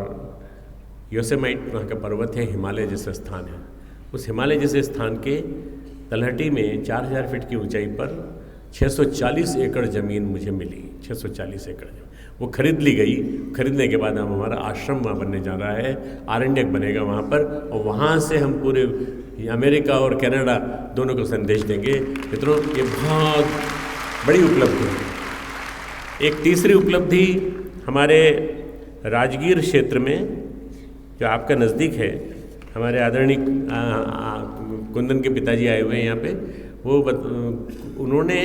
[SPEAKER 3] योसेमाइट वहाँ का पर्वत है, हिमालय जैसा स्थान है, उस हिमालय जैसे स्थान के तलहटी में 4000 फीट की ऊंचाई पर 640 एकड़ ज़मीन मुझे मिली, 640 एकड़। वो खरीद ली गई। खरीदने के बाद हम हमारा आश्रम वहाँ बनने जा रहा है, आरण्यक बनेगा वहाँ पर, और वहाँ से हम पूरे अमेरिका और कनाडा दोनों को संदेश देंगे। मित्रों ये बहुत बड़ी उपलब्धि है। एक तीसरी उपलब्धि हमारे राजगीर क्षेत्र में, जो आपका नज़दीक है, हमारे आदरणीय कुंदन के पिताजी आए हुए हैं यहाँ पे। वो उन्होंने,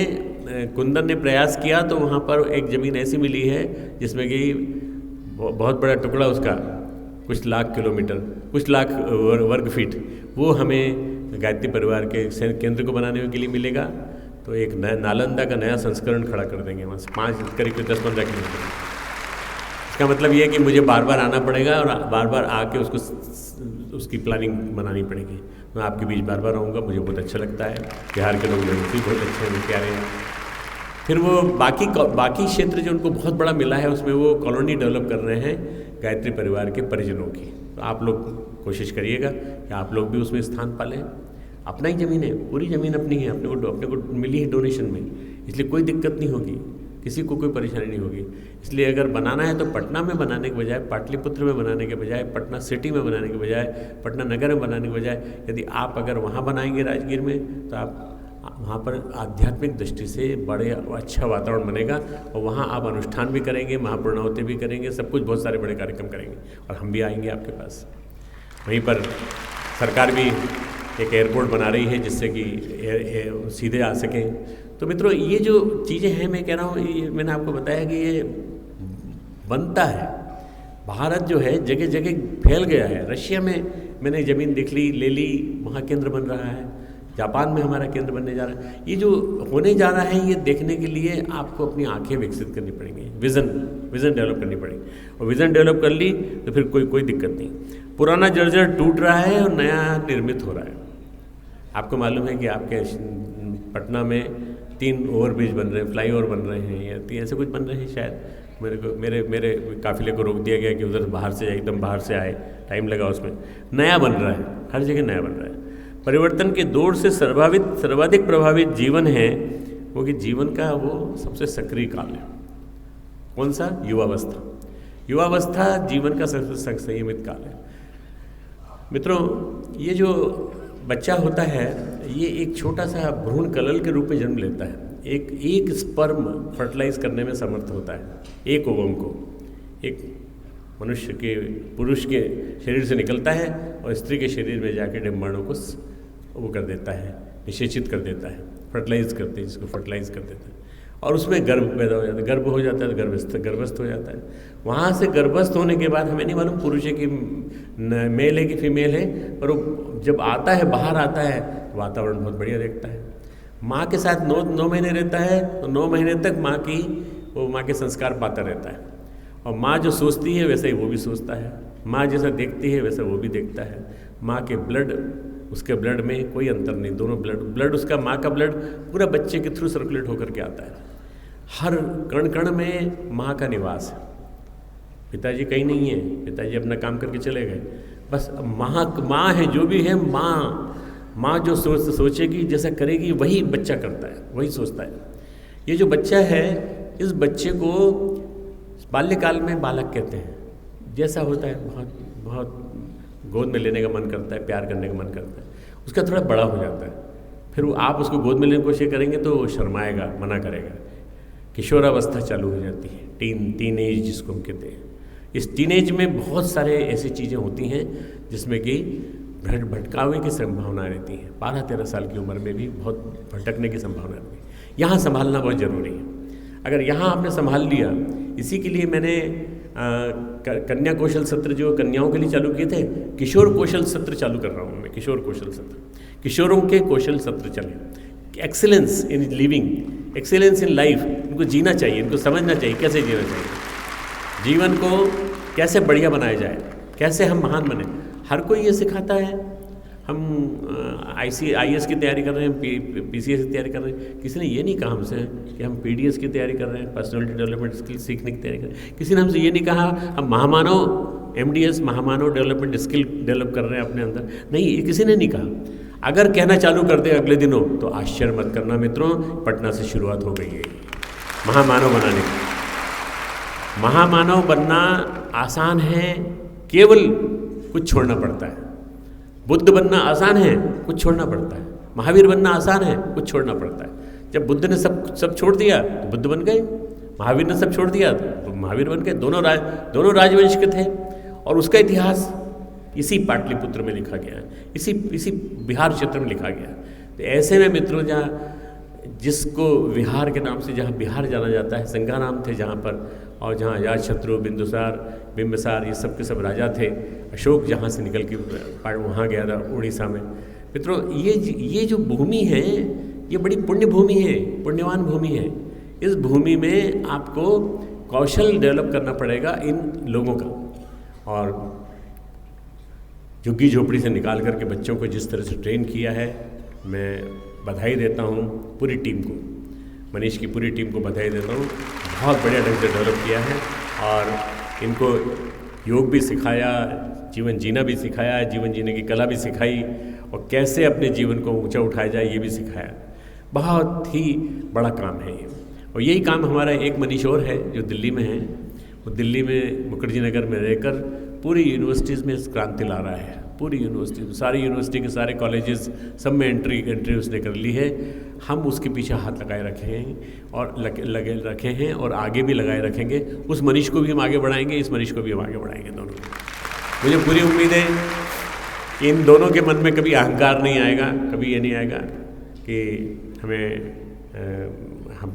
[SPEAKER 3] कुंदन ने प्रयास किया तो वहाँ पर एक ज़मीन ऐसी मिली है जिसमें कि बहुत बड़ा टुकड़ा उसका, कुछ लाख किलोमीटर, कुछ लाख वर्ग फीट, वो हमें गायत्री परिवार के केंद्र को बनाने के लिए मिलेगा। तो एक नया नालंदा का नया संस्करण खड़ा कर देंगे वहाँ से, 5 करीब 10-15 किलोमीटर। इसका मतलब ये है कि मुझे बार बार आना पड़ेगा और बार बार आके उसकी प्लानिंग बनानी पड़ेगी। मैं आपके बीच बार बार आऊँगा, मुझे बहुत अच्छा लगता है। बिहार के लोग भी बहुत अच्छे हैं, प्यारे हैं। फिर वो बाकी क्षेत्र जो उनको बहुत बड़ा मिला है, उसमें वो कॉलोनी डेवलप कर रहे हैं गायत्री परिवार के परिजनों की। तो आप लोग कोशिश करिएगा कि आप लोग भी उसमें स्थान पालें। अपना ही ज़मीन है, पूरी ज़मीन अपनी है, अपने को मिली है डोनेशन में, इसलिए कोई दिक्कत नहीं होगी, किसी को कोई परेशानी नहीं होगी। इसलिए अगर बनाना है तो पटना में बनाने के बजाय, पाटलिपुत्र में बनाने के बजाय, पटना सिटी में बनाने के बजाय, पटना नगर में बनाने के बजाय, यदि आप अगर वहाँ बनाएंगे राजगीर में, तो आप वहाँ पर आध्यात्मिक दृष्टि से बड़े अच्छा वातावरण बनेगा, और वहाँ आप अनुष्ठान भी करेंगे, महापूर्णाहुति भी करेंगे, सब कुछ बहुत सारे बड़े कार्यक्रम करेंगे, और हम भी आएंगे आपके पास। वहीं पर सरकार भी एक एयरपोर्ट बना रही है जिससे कि सीधे आ सकें। तो मित्रों ये जो चीज़ें हैं, मैं कह रहा हूँ, ये मैंने आपको बताया कि ये बनता है। भारत जो है जगह जगह फैल गया है। रशिया में मैंने ज़मीन देख ली, ले ली, वहाँ केंद्र बन रहा है। जापान में हमारा केंद्र बनने जा रहा है। ये जो होने जा रहा है, ये देखने के लिए आपको अपनी आंखें विकसित करनी पड़ेंगी, विज़न डेवलप करनी पड़ेगी, और विज़न डेवलप कर ली तो फिर कोई दिक्कत नहीं। पुराना जर्जर टूट रहा है और नया निर्मित हो रहा है। आपको मालूम है कि आपके पटना में 3 ओवरब्रिज बन रहे हैं, फ्लाई ओवर बन रहे हैं, या ऐसे कुछ बन रहे हैं शायद। मेरे काफ़िले को रोक दिया गया कि उधर बाहर से एकदम बाहर से आए, टाइम लगा उसमें। नया बन रहा है, हर जगह नया बन रहा है। परिवर्तन के दौर से सर्वाधिक प्रभावित जीवन है, क्योंकि जीवन का वो सबसे सक्रिय काल है। कौन सा? युवावस्था। युवावस्था जीवन का सबसे संयमित काल है। मित्रों ये जो बच्चा होता है, ये एक छोटा सा भ्रूण कलल के रूप में जन्म लेता है। एक स्पर्म फर्टिलाइज करने में समर्थ होता है, एक ओवम को। एक मनुष्य के पुरुष के शरीर से निकलता है और स्त्री के शरीर में जाके डिम्बाणु को वो कर देता है, निषेचित कर देता है, फर्टिलाइज करते हैं, जिसको फर्टिलाइज कर देता है, और उसमें गर्भ पैदा हो जाता है, गर्भ हो जाता है, गर्भस्थ हो जाता है। वहाँ से गर्भस्थ होने के बाद हमें नहीं मालूम पुरुष है कि मेल है कि फीमेल है, पर वो जब आता है, बाहर आता है, वातावरण बहुत बढ़िया देखता है। माँ के साथ 9 महीने रहता है, तो 9 महीने तक माँ के संस्कार पाता रहता है, और माँ जो सोचती है वैसा ही वो भी सोचता है, माँ जैसा देखती है वैसा वो भी देखता है। माँ के ब्लड, उसके ब्लड में कोई अंतर नहीं, दोनों ब्लड उसका, माँ का ब्लड पूरा बच्चे के थ्रू सर्कुलेट होकर के आता है। हर कण कण में माँ का निवास है। पिताजी कहीं नहीं है, पिताजी अपना काम करके चले गए, बस माँ है, जो भी है माँ जो सोचेगी, जैसा करेगी वही बच्चा करता है, वही सोचता है। ये जो बच्चा है, इस बच्चे को बाल्यकाल में बालक कहते हैं। जैसा होता है बहुत गोद में लेने का मन करता है, प्यार करने का मन करता है, उसका थोड़ा बड़ा हो जाता है, फिर वो आप उसको गोद में लेने की कोशिश करेंगे तो वो शर्माएगा, मना करेगा। किशोरावस्था चालू हो जाती है, टीन एज जिसको हम कहते हैं। इस टीन एज में बहुत सारे ऐसी चीज़ें होती हैं जिसमें कि भटकावे की संभावना रहती है। 12-13 साल की उम्र में भी बहुत भटकने की संभावना रहती है। यहाँ संभालना बहुत ज़रूरी है। अगर यहाँ आपने संभाल लिया, इसी के लिए मैंने कन्या कौशल सत्र जो कन्याओं के लिए चालू किए थे, किशोर कौशल सत्र चालू कर रहा हूँ मैं। किशोर कौशल सत्र, किशोरों के कौशल सत्र चले। Excellence in living, excellence in life, इनको जीना चाहिए, इनको समझना चाहिए कैसे जीना चाहिए, जीवन को कैसे बढ़िया बनाया जाए, कैसे हम महान बने। हर कोई ये सिखाता है। हम IAS की तैयारी कर रहे हैं, PCS की तैयारी कर रहे हैं, किसी ने ये नहीं कहा हमसे कि हम PDS की तैयारी कर रहे हैं, पर्सनालिटी डेवलपमेंट स्किल सीखने की तैयारी कर रहे हैं। किसी ने हमसे ये नहीं कहा हम महामानव MDS महामानव डेवलपमेंट स्किल डेवलप कर रहे हैं अपने अंदर, नहीं, ये किसी ने नहीं कहा। अगर कहना चालू कर दे अगले दिनों तो आश्चर्य मत करना मित्रों, पटना से शुरुआत हो गई है महामानव बनाने की। महामानव बनना आसान है, केवल कुछ छोड़ना पड़ता है। बुद्ध बनना आसान है, कुछ छोड़ना पड़ता है। महावीर बनना आसान है, कुछ छोड़ना पड़ता है। जब बुद्ध ने सब छोड़ दिया तो बुद्ध बन गए, महावीर ने सब छोड़ दिया तो महावीर बन गए। दोनों राजवंश के थे, और उसका इतिहास इसी पाटलिपुत्र में लिखा गया, इसी बिहार क्षेत्र में लिखा गया। तो ऐसे में मित्रों, जहाँ जिसको विहार के नाम से जहाँ बिहार जाना जाता है, संज्ञा नाम थे जहाँ पर, और जहाँ अजातशत्रु, बिंबिसार ये सब के सब राजा थे। अशोक जहाँ से निकल के वहाँ गया था उड़ीसा में। मित्रों, ये जो भूमि है, ये बड़ी पुण्य भूमि है, पुण्यवान भूमि है। इस भूमि में आपको कौशल डेवलप करना पड़ेगा इन लोगों का। और झुग्गी झोपड़ी से निकाल करके बच्चों को जिस तरह से ट्रेन किया है, मैं बधाई देता हूँ पूरी टीम को, मनीष की पूरी टीम को बधाई देता हूँ। बहुत बढ़िया ढंग से डेवलप किया है, और इनको योग भी सिखाया, जीवन जीना भी सिखाया, जीवन जीने की कला भी सिखाई, और कैसे अपने जीवन को ऊंचा उठाया जाए ये भी सिखाया। बहुत ही बड़ा काम है ये। और यही काम हमारा एक मनीष और है जो दिल्ली में है। वो दिल्ली में मुखर्जी नगर में रहकर पूरी यूनिवर्सिटीज़ में क्रांति ला रहा है। पूरी यूनिवर्सिटी, सारी यूनिवर्सिटी के सारे कॉलेजेस सब में एंट्री उसने कर ली है। हम उसके पीछे हाथ लगाए रखे हैं और लगे रखे हैं, और आगे भी लगाए रखेंगे। उस मनीष को भी हम आगे बढ़ाएंगे, इस मनीष को भी हम आगे बढ़ाएंगे। दोनों, मुझे पूरी उम्मीद है कि इन दोनों के मन में कभी अहंकार नहीं आएगा, कभी ये नहीं आएगा कि हम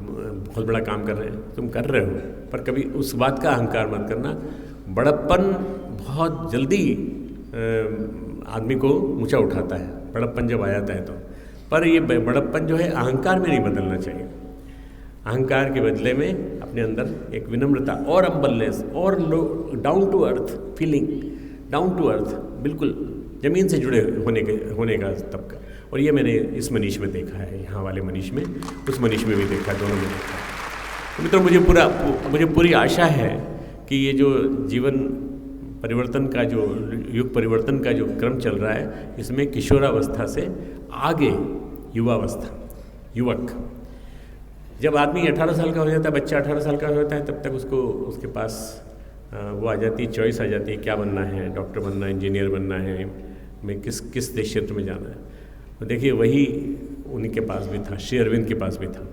[SPEAKER 3] बहुत बड़ा काम कर रहे हैं। तुम कर रहे हो, पर कभी उस बात का अहंकार मत करना। बड़प्पन बहुत जल्दी आदमी को ऊंचा उठाता है, बड़प्पन जब आ जाता है तो। पर ये बड़प्पन जो है अहंकार में नहीं बदलना चाहिए। अहंकार के बदले में अपने अंदर एक विनम्रता और अम्बलनेस और down to earth feeling, down to earth, बिल्कुल ज़मीन से जुड़े होने का तबका। और ये मैंने इस मनीष में देखा है, यहाँ वाले मनीष में, उस मनीष में भी देखा, दोनों में देखा है। तो मित्रों, मुझे पूरी आशा है कि ये जो जीवन परिवर्तन का, जो युग परिवर्तन का जो क्रम चल रहा है, इसमें किशोरावस्था से आगे युवक, जब आदमी 18 साल का हो जाता है, बच्चा 18 साल का हो जाता है, तब तक उसके पास वो आ जाती है, चॉइस आ जाती है, क्या बनना है, डॉक्टर बनना है, इंजीनियर बनना है, मैं किस क्षेत्र में जाना है। तो देखिए, वही उनके पास भी था, श्री अरविंद के पास भी था।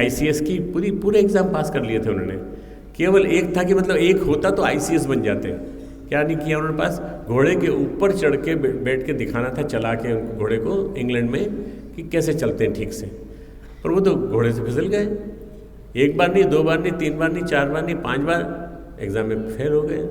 [SPEAKER 3] ICS की पूरे एग्ज़ाम पास कर लिए थे उन्होंने, केवल एक था कि मतलब एक होता तो ICS बन जाते। क्या नहीं किया उन्होंने, पास घोड़े के ऊपर चढ़ के बैठ के दिखाना था, चला के घोड़े को इंग्लैंड में कि कैसे चलते हैं ठीक से। पर वो तो घोड़े से फिसल गए, एक बार नहीं, 2 बार नहीं, 3 बार नहीं, 4 बार नहीं, 5 बार एग्ज़ाम में फेल हो गए।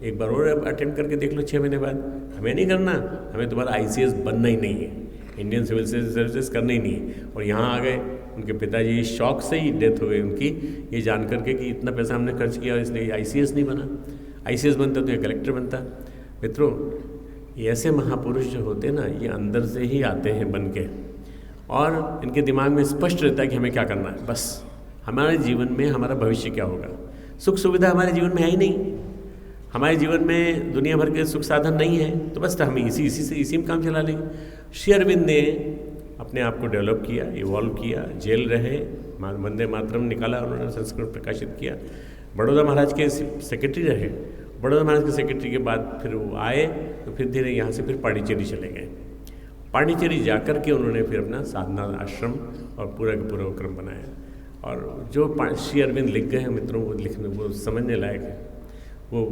[SPEAKER 3] एक बार और अटेम्प्ट करके देख लो 6 महीने बाद। हमें नहीं करना, हमें दोबारा ICS बनना ही नहीं है, इंडियन सिविल सर्विसेज करना ही नहीं है। और यहाँ आ गए, उनके पिताजी शौक से ही डेथ हो गई उनकी, ये जान करके कि इतना पैसा हमने खर्च किया और इसलिए ICS नहीं बना। ICS बनता तो ये कलेक्टर बनता। मित्रों, ये ऐसे महापुरुष जो होते हैं ना, ये अंदर से ही आते हैं बन के, और इनके दिमाग में स्पष्ट रहता है कि हमें क्या करना है। बस हमारे जीवन में हमारा भविष्य क्या होगा। सुख सुविधा हमारे जीवन में है ही नहीं, हमारे जीवन में दुनिया भर के सुख साधन नहीं है, तो बस हम इसी में काम चला लेंगे। श्री अरविंद ने अपने आप को डेवलप किया, इवॉल्व किया, जेल रहे, वंदे मातरम निकाला उन्होंने, संस्कृत प्रकाशित किया, बड़ौदा महाराज के सेक्रेटरी रहे। बड़ौदा महाराज के सेक्रेटरी के बाद फिर वो आए तो फिर धीरे यहाँ से फिर पांडिचेरी चले गए। पांडिचेरी जाकर के उन्होंने फिर अपना साधना आश्रम और पूरा का पूरा क्रम बनाया। और जो श्री अरविंद लिख गए हैं मित्रों, वो लिखने, वो समझने लायक है, वो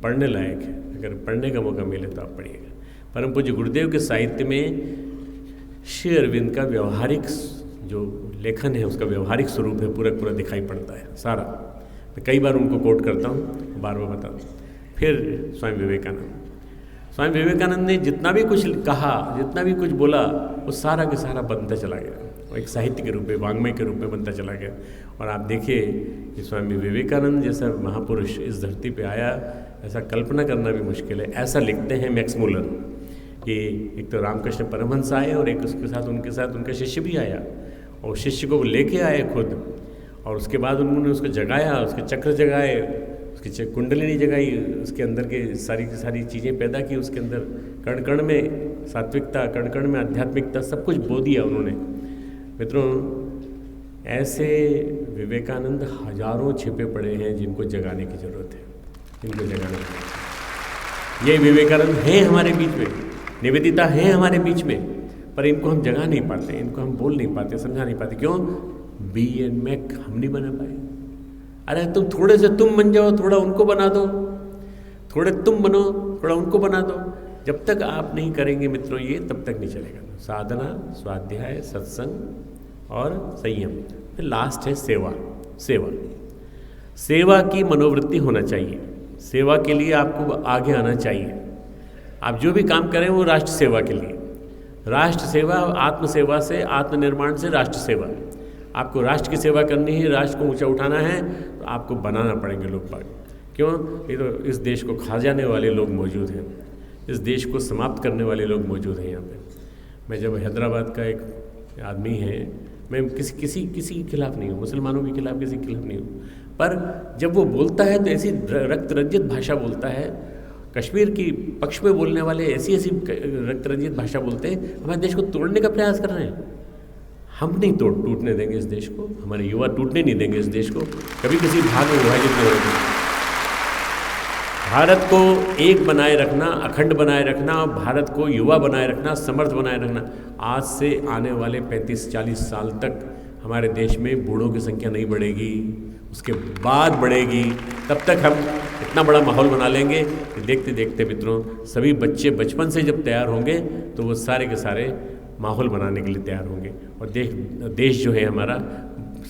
[SPEAKER 3] पढ़ने लायक है। अगर पढ़ने का मौका मिले तो आप पढ़िएगा। परम पूज्य गुरुदेव के साहित्य में श्री अरविंद का व्यवहारिक जो लेखन है, उसका व्यवहारिक स्वरूप है, पूरा पूरा दिखाई पड़ता है सारा। मैं कई बार उनको कोट करता हूँ, बार बार बताता हूँ। फिर स्वामी विवेकानंद ने जितना भी कुछ कहा, जितना भी कुछ बोला, वो सारा के सारा बनता चला गया, और एक साहित्य के रूप में, वाङ्मय के रूप में बनता चला गया। और आप देखिए कि स्वामी विवेकानंद जैसा महापुरुष इस धरती पे आया, ऐसा कल्पना करना भी मुश्किल है। ऐसा लिखते हैं मैक्स मुलर कि एक तो रामकृष्ण परमहंस आए और एक उसके साथ उनका शिष्य भी आया, और शिष्य को लेके आए खुद, और उसके बाद उन्होंने उसको जगाया, उसके चक्र जगाए, उसकी कुंडलिनी जगाई, उसके अंदर के सारी चीज़ें पैदा की, उसके अंदर कण कण में सात्विकता, कण कण में आध्यात्मिकता, सब कुछ बो दिया उन्होंने। मित्रों, ऐसे विवेकानंद हजारों छिपे पड़े हैं जिनको जगाने की ज़रूरत है, जिनको जगाने की। ये विवेकानंद हैं हमारे बीच में, निवेदिता हैं हमारे बीच में, पर इनको हम जगा नहीं पाते, इनको हम बोल नहीं पाते, समझा नहीं पाते। क्यों? बी एंड मैक हम नहीं बना पाए। अरे तुम थोड़े से तुम बन जाओ, थोड़ा उनको बना दो, थोड़े तुम बनो, थोड़ा उनको बना दो। जब तक आप नहीं करेंगे मित्रों ये, तब तक नहीं चलेगा। साधना, स्वाध्याय, सत्संग और संयम। फिर लास्ट है सेवा। सेवा की मनोवृत्ति होना चाहिए। सेवा के लिए आपको आगे आना चाहिए। आप जो भी काम करें वो राष्ट्र सेवा के लिए। राष्ट्र सेवा, आत्मसेवा से, आत्मनिर्माण से राष्ट्र सेवा। आपको राष्ट्र की सेवा करनी है, राष्ट्र को ऊंचा उठाना है, तो आपको बनाना पड़ेंगे लोग बाग। क्यों? ये तो इस देश को खा जाने वाले लोग मौजूद हैं, इस देश को समाप्त करने वाले लोग मौजूद हैं यहाँ पे। मैं जब हैदराबाद का एक आदमी है, मैं किसी के खिलाफ नहीं हूँ, मुसलमानों के खिलाफ किसी के खिलाफ नहीं हूँ, पर जब वो बोलता है तो ऐसी रक्त रंजित भाषा बोलता है, कश्मीर की पक्ष में बोलने वाले ऐसी रक्त रंजित भाषा बोलते हैं, हमारे देश को तोड़ने का प्रयास कर रहे हैं। हम नहीं टूटने देंगे इस देश को, हमारे युवा टूटने नहीं देंगे इस देश को, कभी किसी भाग में विभाजित नहीं होगा। भारत को एक बनाए रखना, अखंड बनाए रखना, भारत को युवा बनाए रखना, समर्थ बनाए रखना। आज से आने वाले 35-40 साल तक हमारे देश में बूढ़ों की संख्या नहीं बढ़ेगी, उसके बाद बढ़ेगी। तब तक हम इतना बड़ा माहौल बना लेंगे कि देखते देखते मित्रों, सभी बच्चे बचपन से जब तैयार होंगे तो वो सारे के सारे माहौल बनाने के लिए तैयार होंगे। और देश जो है हमारा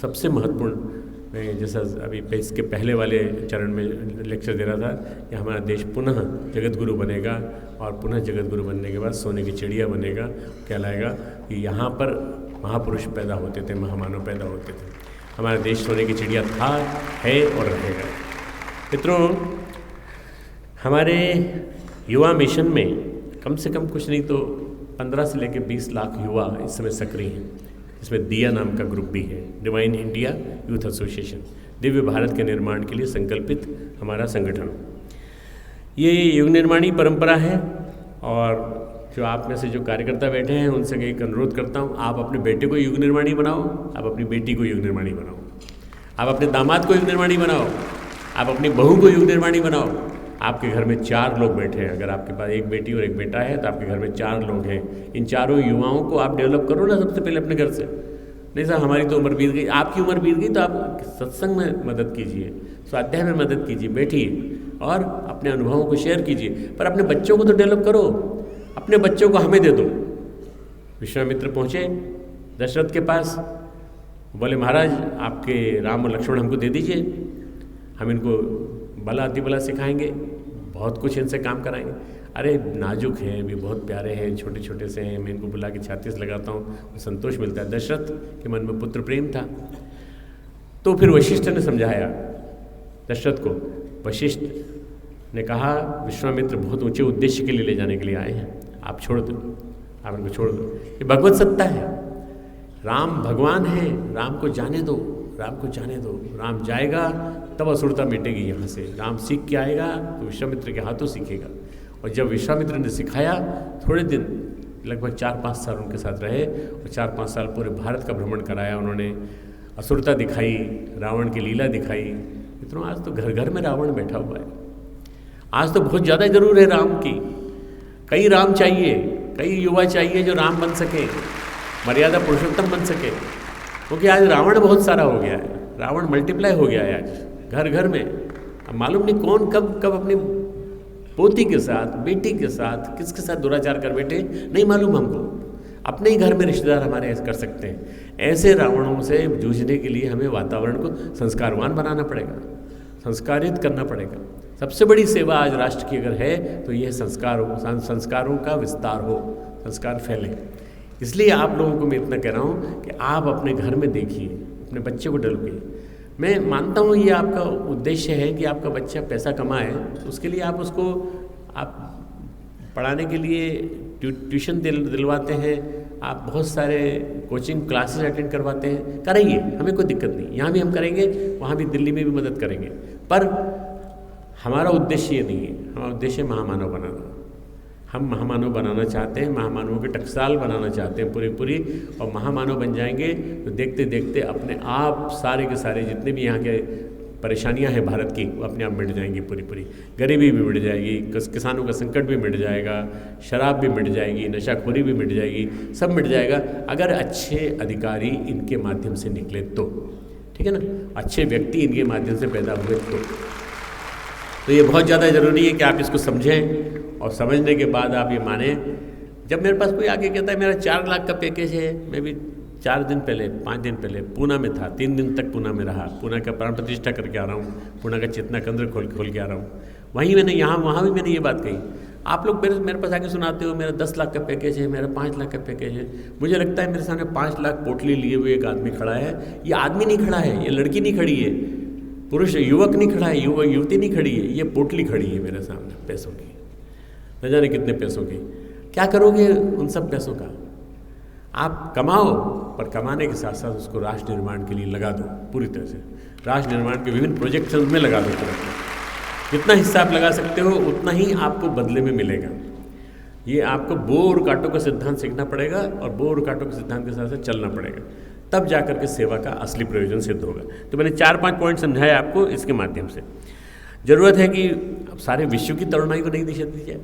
[SPEAKER 3] सबसे महत्वपूर्ण, मैं जैसा अभी इसके पहले वाले चरण में लेक्चर दे रहा था कि हमारा देश पुनः जगत गुरु बनेगा, और पुनः जगत गुरु बनने के बाद सोने की चिड़िया बनेगा। कहलाएगा कि यहाँ पर महापुरुष पैदा होते थे, महामानव पैदा होते थे। हमारा देश सोने की चिड़िया था, है और रहेगा। मित्रों, हमारे युवा मिशन में कम से कम कुछ नहीं तो 15 से लेकर 20 लाख युवा इस समय सक्रिय हैं। इसमें दिया नाम का ग्रुप भी है, divine India youth association, Divya Bharat के निर्माण के लिए संकल्पित हमारा संगठन। ये युग निर्माणी परंपरा है, और जो आप में से जो कार्यकर्ता बैठे हैं उनसे एक अनुरोध करता हूँ, आप अपने बेटे को युग निर्माणी बनाओ, आप अपनी बेटी को युग निर्माणी बनाओ, आप अपने दामाद को युग निर्माणी बनाओ, आप अपनी बहू को युग निर्माणी बनाओ। आपके घर में 4 लोग बैठे हैं, अगर आपके पास एक बेटी और एक बेटा है तो आपके घर में 4 लोग हैं। इन चारों युवाओं को आप डेवलप करो ना सबसे पहले अपने घर से। नहीं साहब हमारी तो उम्र बीत गई, आपकी उम्र बीत गई तो आप सत्संग में मदद कीजिए, स्वाध्याय में मदद कीजिए, बैठिए और अपने अनुभवों को शेयर कीजिए, पर अपने बच्चों को तो डेवलप करो, अपने बच्चों को हमें दे दो। विश्वामित्र पहुँचे दशरथ के पास, बोले महाराज आपके राम और लक्ष्मण हमको दे दीजिए, हम इनको भला अति भला सिखाएंगे, बहुत कुछ इनसे काम कराएंगे। अरे नाजुक हैं, भी बहुत प्यारे हैं, छोटे छोटे से हैं, मैं इनको बुला के छाती से लगाता हूँ, संतोष मिलता है। दशरथ के मन में पुत्र प्रेम था। तो फिर वशिष्ठ ने समझाया दशरथ को। वशिष्ठ ने कहा विश्वामित्र बहुत ऊंचे उद्देश्य के लिए ले जाने के लिए आए हैं, आप छोड़ दो, आप इनको छोड़ दो, ये भगवत सत्ता है, राम भगवान है, राम को जाने दो, राम को जाने दो, राम जाएगा तब असुरता मिटेगी यहाँ से, राम सीख के आएगा तो विश्वामित्र के हाथों सीखेगा। और जब विश्वामित्र ने सिखाया, थोड़े दिन लगभग 4-5 साल उनके साथ रहे और 4-5 साल पूरे भारत का भ्रमण कराया उन्होंने, असुरता दिखाई, रावण की लीला दिखाई। मित्रों आज तो घर घर में रावण बैठा हुआ है, आज तो बहुत ज़्यादा ज़रूर है राम की, कई राम चाहिए, कई युवा चाहिए जो राम बन सके, मर्यादा पुरुषोत्तम बन सके, क्योंकि आज रावण बहुत सारा हो गया है, रावण मल्टीप्लाई हो गया है आज घर घर में। अब मालूम नहीं कौन कब कब अपनी पोती के साथ, बेटी के साथ, किसके साथ दुराचार कर बैठे नहीं मालूम हमको, अपने ही घर में रिश्तेदार हमारे ऐसे कर सकते हैं। ऐसे रावणों से जूझने के लिए हमें वातावरण को संस्कारवान बनाना पड़ेगा, संस्कारित करना पड़ेगा। सबसे बड़ी सेवा आज राष्ट्र की अगर है तो यह संस्कारों का विस्तार हो, संस्कार फैले। इसलिए आप लोगों को मैं इतना कह रहा हूँ कि आप अपने घर में देखिए, अपने बच्चे को डलवाइए। मैं मानता हूँ ये आपका उद्देश्य है कि आपका बच्चा पैसा कमाए, उसके लिए आप उसको आप पढ़ाने के लिए ट्यूशन दिलवाते हैं, आप बहुत सारे कोचिंग क्लासेस अटेंड करवाते हैं, कराइए, हमें कोई दिक्कत नहीं, यहाँ भी हम करेंगे, वहाँ भी दिल्ली में भी मदद करेंगे। पर हमारा उद्देश्य ये नहीं है, हमारा उद्देश्य महामानव बनाना। हम महामानव बनाना चाहते हैं, महामानवों के टकसाल बनाना चाहते हैं पूरी, और महामानव बन जाएंगे तो देखते देखते अपने आप सारे के सारे जितने भी यहाँ के परेशानियां हैं भारत की, वो अपने आप मिट जाएंगी पूरी। गरीबी भी मिट जाएगी, किसानों का संकट भी मिट जाएगा, शराब भी मिट जाएगी, नशाखोरी भी मिट जाएगी, सब मिट जाएगा अगर अच्छे अधिकारी इनके माध्यम से निकले तो, ठीक है ना, अच्छे व्यक्ति इनके माध्यम से पैदा हुए तो ये बहुत ज़्यादा ज़रूरी है कि आप इसको समझें और समझने के बाद आप ये माने। जब मेरे पास कोई आके कहता है मेरा 4 लाख का पैकेज है, मैं भी 4 दिन पहले 5 दिन पहले पूना में था, 3 दिन तक पूना में रहा, पूना का प्राण प्रतिष्ठा करके आ रहा हूँ, पूना का चेतना केंद्र खोल के आ रहा हूँ। वहीं मैंने वहाँ भी मैंने ये बात कही। आप लोग मेरे पास आके सुनाते हो मेरा 10 लाख का पैकेज है, मेरा 5 लाख का पैकेज है। मुझे लगता है मेरे सामने 5 लाख पोटली लिए हुए एक आदमी खड़ा है। ये आदमी नहीं खड़ा है, ये लड़की नहीं खड़ी है, पुरुष युवक नहीं खड़ा है, युवती नहीं खड़ी है, ये पोटली खड़ी है मेरे सामने पैसों की, न जाने कितने पैसों की। क्या करोगे उन सब पैसों का? आप कमाओ, पर कमाने के साथ साथ उसको राष्ट्र निर्माण के लिए लगा दो पूरी तरह से। राष्ट्र निर्माण के विभिन्न प्रोजेक्ट्स में लगा दो तुरंत। जितना हिस्सा आप लगा सकते हो उतना ही आपको बदले में मिलेगा। ये आपको बो और कांटों का सिद्धांत सीखना पड़ेगा और बो और कांटों के सिद्धांत के साथ साथ चलना पड़ेगा, तब जाकर के सेवा का असली प्रयोजन सिद्ध होगा। तो मैंने 4-5 पॉइंट समझाया आपको इसके माध्यम से। ज़रूरत है कि अब सारे विश्व की तरुणाई को नहीं दिशा दी जाए,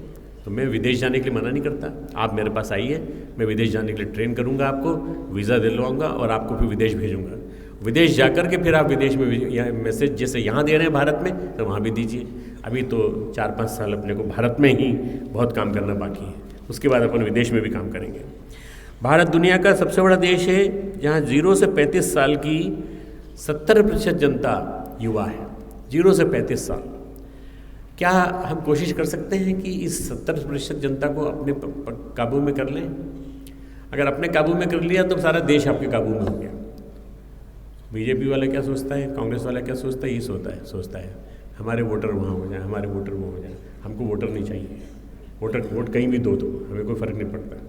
[SPEAKER 3] तो मैं विदेश जाने के लिए मना नहीं करता। आप मेरे पास आइए, मैं विदेश जाने के लिए ट्रेन करूंगा, आपको वीज़ा दिलवाऊंगा और आपको फिर विदेश भेजूंगा। विदेश जाकर के फिर आप विदेश में मैसेज जैसे यहाँ दे रहे हैं भारत में, तो वहाँ भी दीजिए। अभी तो 4-5 साल अपने को भारत में ही बहुत काम करना बाकी है, उसके बाद अपन विदेश में भी काम करेंगे। भारत दुनिया का सबसे बड़ा देश है जहाँ 0 से 35 साल की 70% जनता युवा है। 0 से 35 साल। क्या हम कोशिश कर सकते हैं कि इस 70% जनता को अपने काबू में कर लें? अगर अपने काबू में कर लिया तो सारा देश आपके काबू में हो गया। बीजेपी वाला क्या सोचता है, कांग्रेस वाला क्या सोचता है, ये सोचता है हमारे वोटर वहाँ हो जाए, हमारे वोटर वो हो जाए। हमको वोटर नहीं चाहिए, वोट कहीं भी दो, हमें कोई फ़र्क नहीं पड़ता।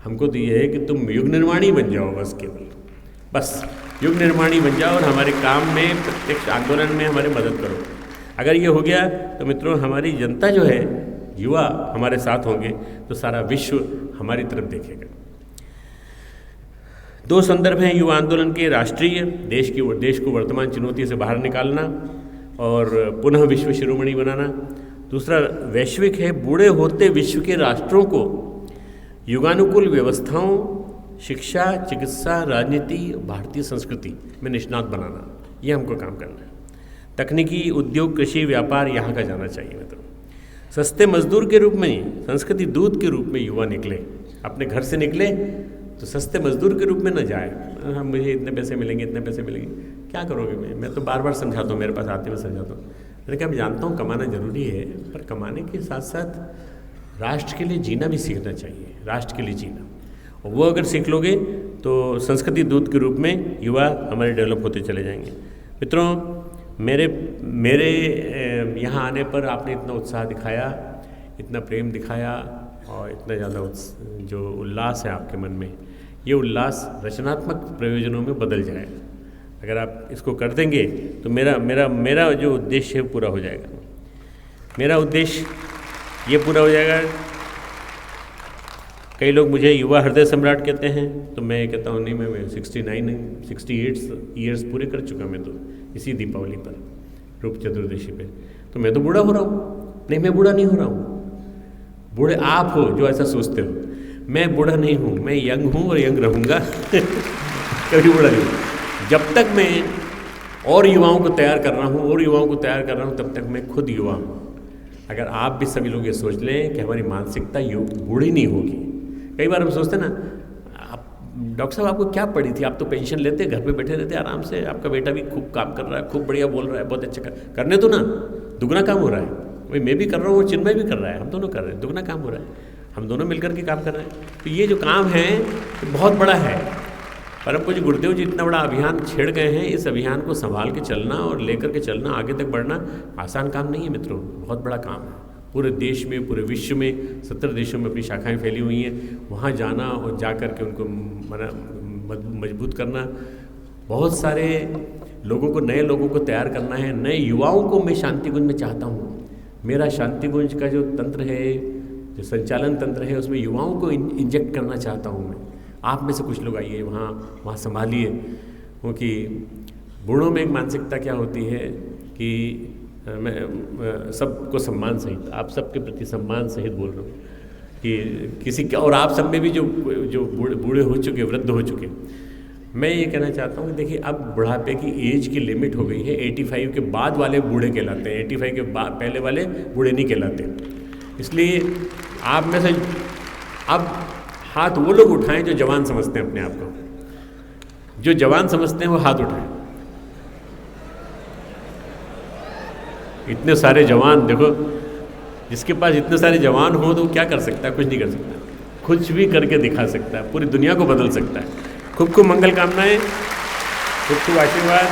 [SPEAKER 3] हमको तो ये है कि तुम युग निर्माणी बन जाओ, बस युग निर्माणी बन जाओ और हमारे काम में, प्रत्यक्ष आंदोलन में हमारी मदद करो। अगर ये हो गया तो मित्रों हमारी जनता जो है, युवा हमारे साथ होंगे तो सारा विश्व हमारी तरफ देखेगा। 2 संदर्भ हैं युवा आंदोलन के। राष्ट्रीय, देश को वर्तमान चुनौती से बाहर निकालना और पुनः विश्व शिरोमणि बनाना। दूसरा वैश्विक है, बूढ़े होते विश्व के राष्ट्रों को युगानुकूल व्यवस्थाओं, शिक्षा, चिकित्सा, राजनीति, भारतीय संस्कृति में निष्णात बनाना, ये हमको काम करना है। तकनीकी, उद्योग, कृषि, व्यापार यहाँ का जाना चाहिए मित्रों। सस्ते मजदूर के रूप में ही, संस्कृति दूत के रूप में युवा निकले, अपने घर से निकले तो सस्ते मजदूर के रूप में न जाए। हाँ, मुझे इतने पैसे मिलेंगे, इतने पैसे मिलेंगे, क्या करोगे? मैं तो बार बार समझाता हूँ, मेरे पास आते हुए समझाता हूँ। मैंने कहा मैं जानता हूँ कमाना ज़रूरी है, पर कमाने के साथ साथ राष्ट्र के लिए जीना भी सीखना चाहिए, राष्ट्र के लिए जीना। और वो अगर सीख लोगे तो संस्कृति दूत के रूप में युवा हमारे डेवलप होते चले जाएंगे। मित्रों, मेरे यहाँ आने पर आपने इतना उत्साह दिखाया, इतना प्रेम दिखाया और इतना ज़्यादा जो उल्लास है आपके मन में, ये उल्लास रचनात्मक प्रयोजनों में बदल जाए। अगर आप इसको कर देंगे तो मेरा जो उद्देश्य है पूरा हो जाएगा। मेरा उद्देश्य ये पूरा हो जाएगा। कई लोग मुझे युवा हृदय सम्राट कहते हैं, तो मैं कहता हूँ नहीं, मैं 68 ईयर्स पूरे कर चुका मैं तो इसी दीपावली पर, रूप चतुर्दशी पे। तो मैं तो बूढ़ा हो रहा हूँ? नहीं, मैं बूढ़ा नहीं हो रहा हूँ। बूढ़े आप हो जो ऐसा सोचते हो। मैं बूढ़ा नहीं हूँ, मैं यंग हूँ और यंग रहूँगा कभी बूढ़ा नहीं हूँ। जब तक मैं और युवाओं को तैयार कर रहा हूँ तब तक मैं खुद युवा हूँ। अगर आप भी सभी लोग ये सोच लें कि हमारी मानसिकता बूढ़ी नहीं होगी। कई बार हम सोचते हैं ना, आप डॉक्टर साहब आपको क्या पड़ी थी, आप तो पेंशन लेते, घर पे बैठे रहते आराम से, आपका बेटा भी खूब काम कर रहा है, खूब बढ़िया बोल रहा है, बहुत अच्छा करने दो ना, दुगना काम हो रहा है। भाई मैं भी कर रहा हूँ, चिन्मय भी कर रहा है, हम दोनों कर रहे हैं, दुगना काम हो रहा है, हम दोनों मिलकर के काम कर रहे हैं। तो ये जो काम है बहुत बड़ा है। परम पूज्य गुरुदेव जी इतना बड़ा अभियान छेड़ गए हैं। इस अभियान को संभाल के चलना और लेकर के चलना, आगे तक बढ़ना आसान काम नहीं है मित्रों, बहुत बड़ा काम है। पूरे देश में, पूरे विश्व में 17 देशों में अपनी शाखाएं फैली हुई हैं। वहाँ जाना और जा कर के उनको मजबूत करना, बहुत सारे लोगों को, नए लोगों को तैयार करना है। नए युवाओं को मैं शांतिकुंज में चाहता हूँ। मेरा शांतिकुंज का जो तंत्र है, जो संचालन तंत्र है, उसमें युवाओं को इंजेक्ट करना चाहता हूँ मैं। आप में से कुछ लोग आइए वहाँ संभालिए, क्योंकि बूढ़ों में एक मानसिकता क्या होती है कि मैं सबको सम्मान सहित, आप सबके प्रति सम्मान सहित बोल रहा हूँ कि किसी का, और आप सब में भी जो बूढ़े हो चुके, वृद्ध हो चुके, मैं ये कहना चाहता हूँ कि देखिए अब बुढ़ापे की एज की लिमिट हो गई है। 85 के बाद वाले बूढ़े कहलाते हैं, 85 के बाद पहले वाले बूढ़े नहीं कहलाते। इसलिए आप में से अब हाथ वो लोग उठाएं जो जवान समझते हैं अपने आप को। जो जवान समझते हैं वो हाथ उठाएं। इतने सारे जवान, देखो जिसके पास इतने सारे जवान हो तो वो क्या कर सकता है? कुछ नहीं कर सकता। कुछ भी करके दिखा सकता है, पूरी दुनिया को बदल सकता है। खूब खूब मंगल कामनाएं, खूब खूब आशीर्वाद।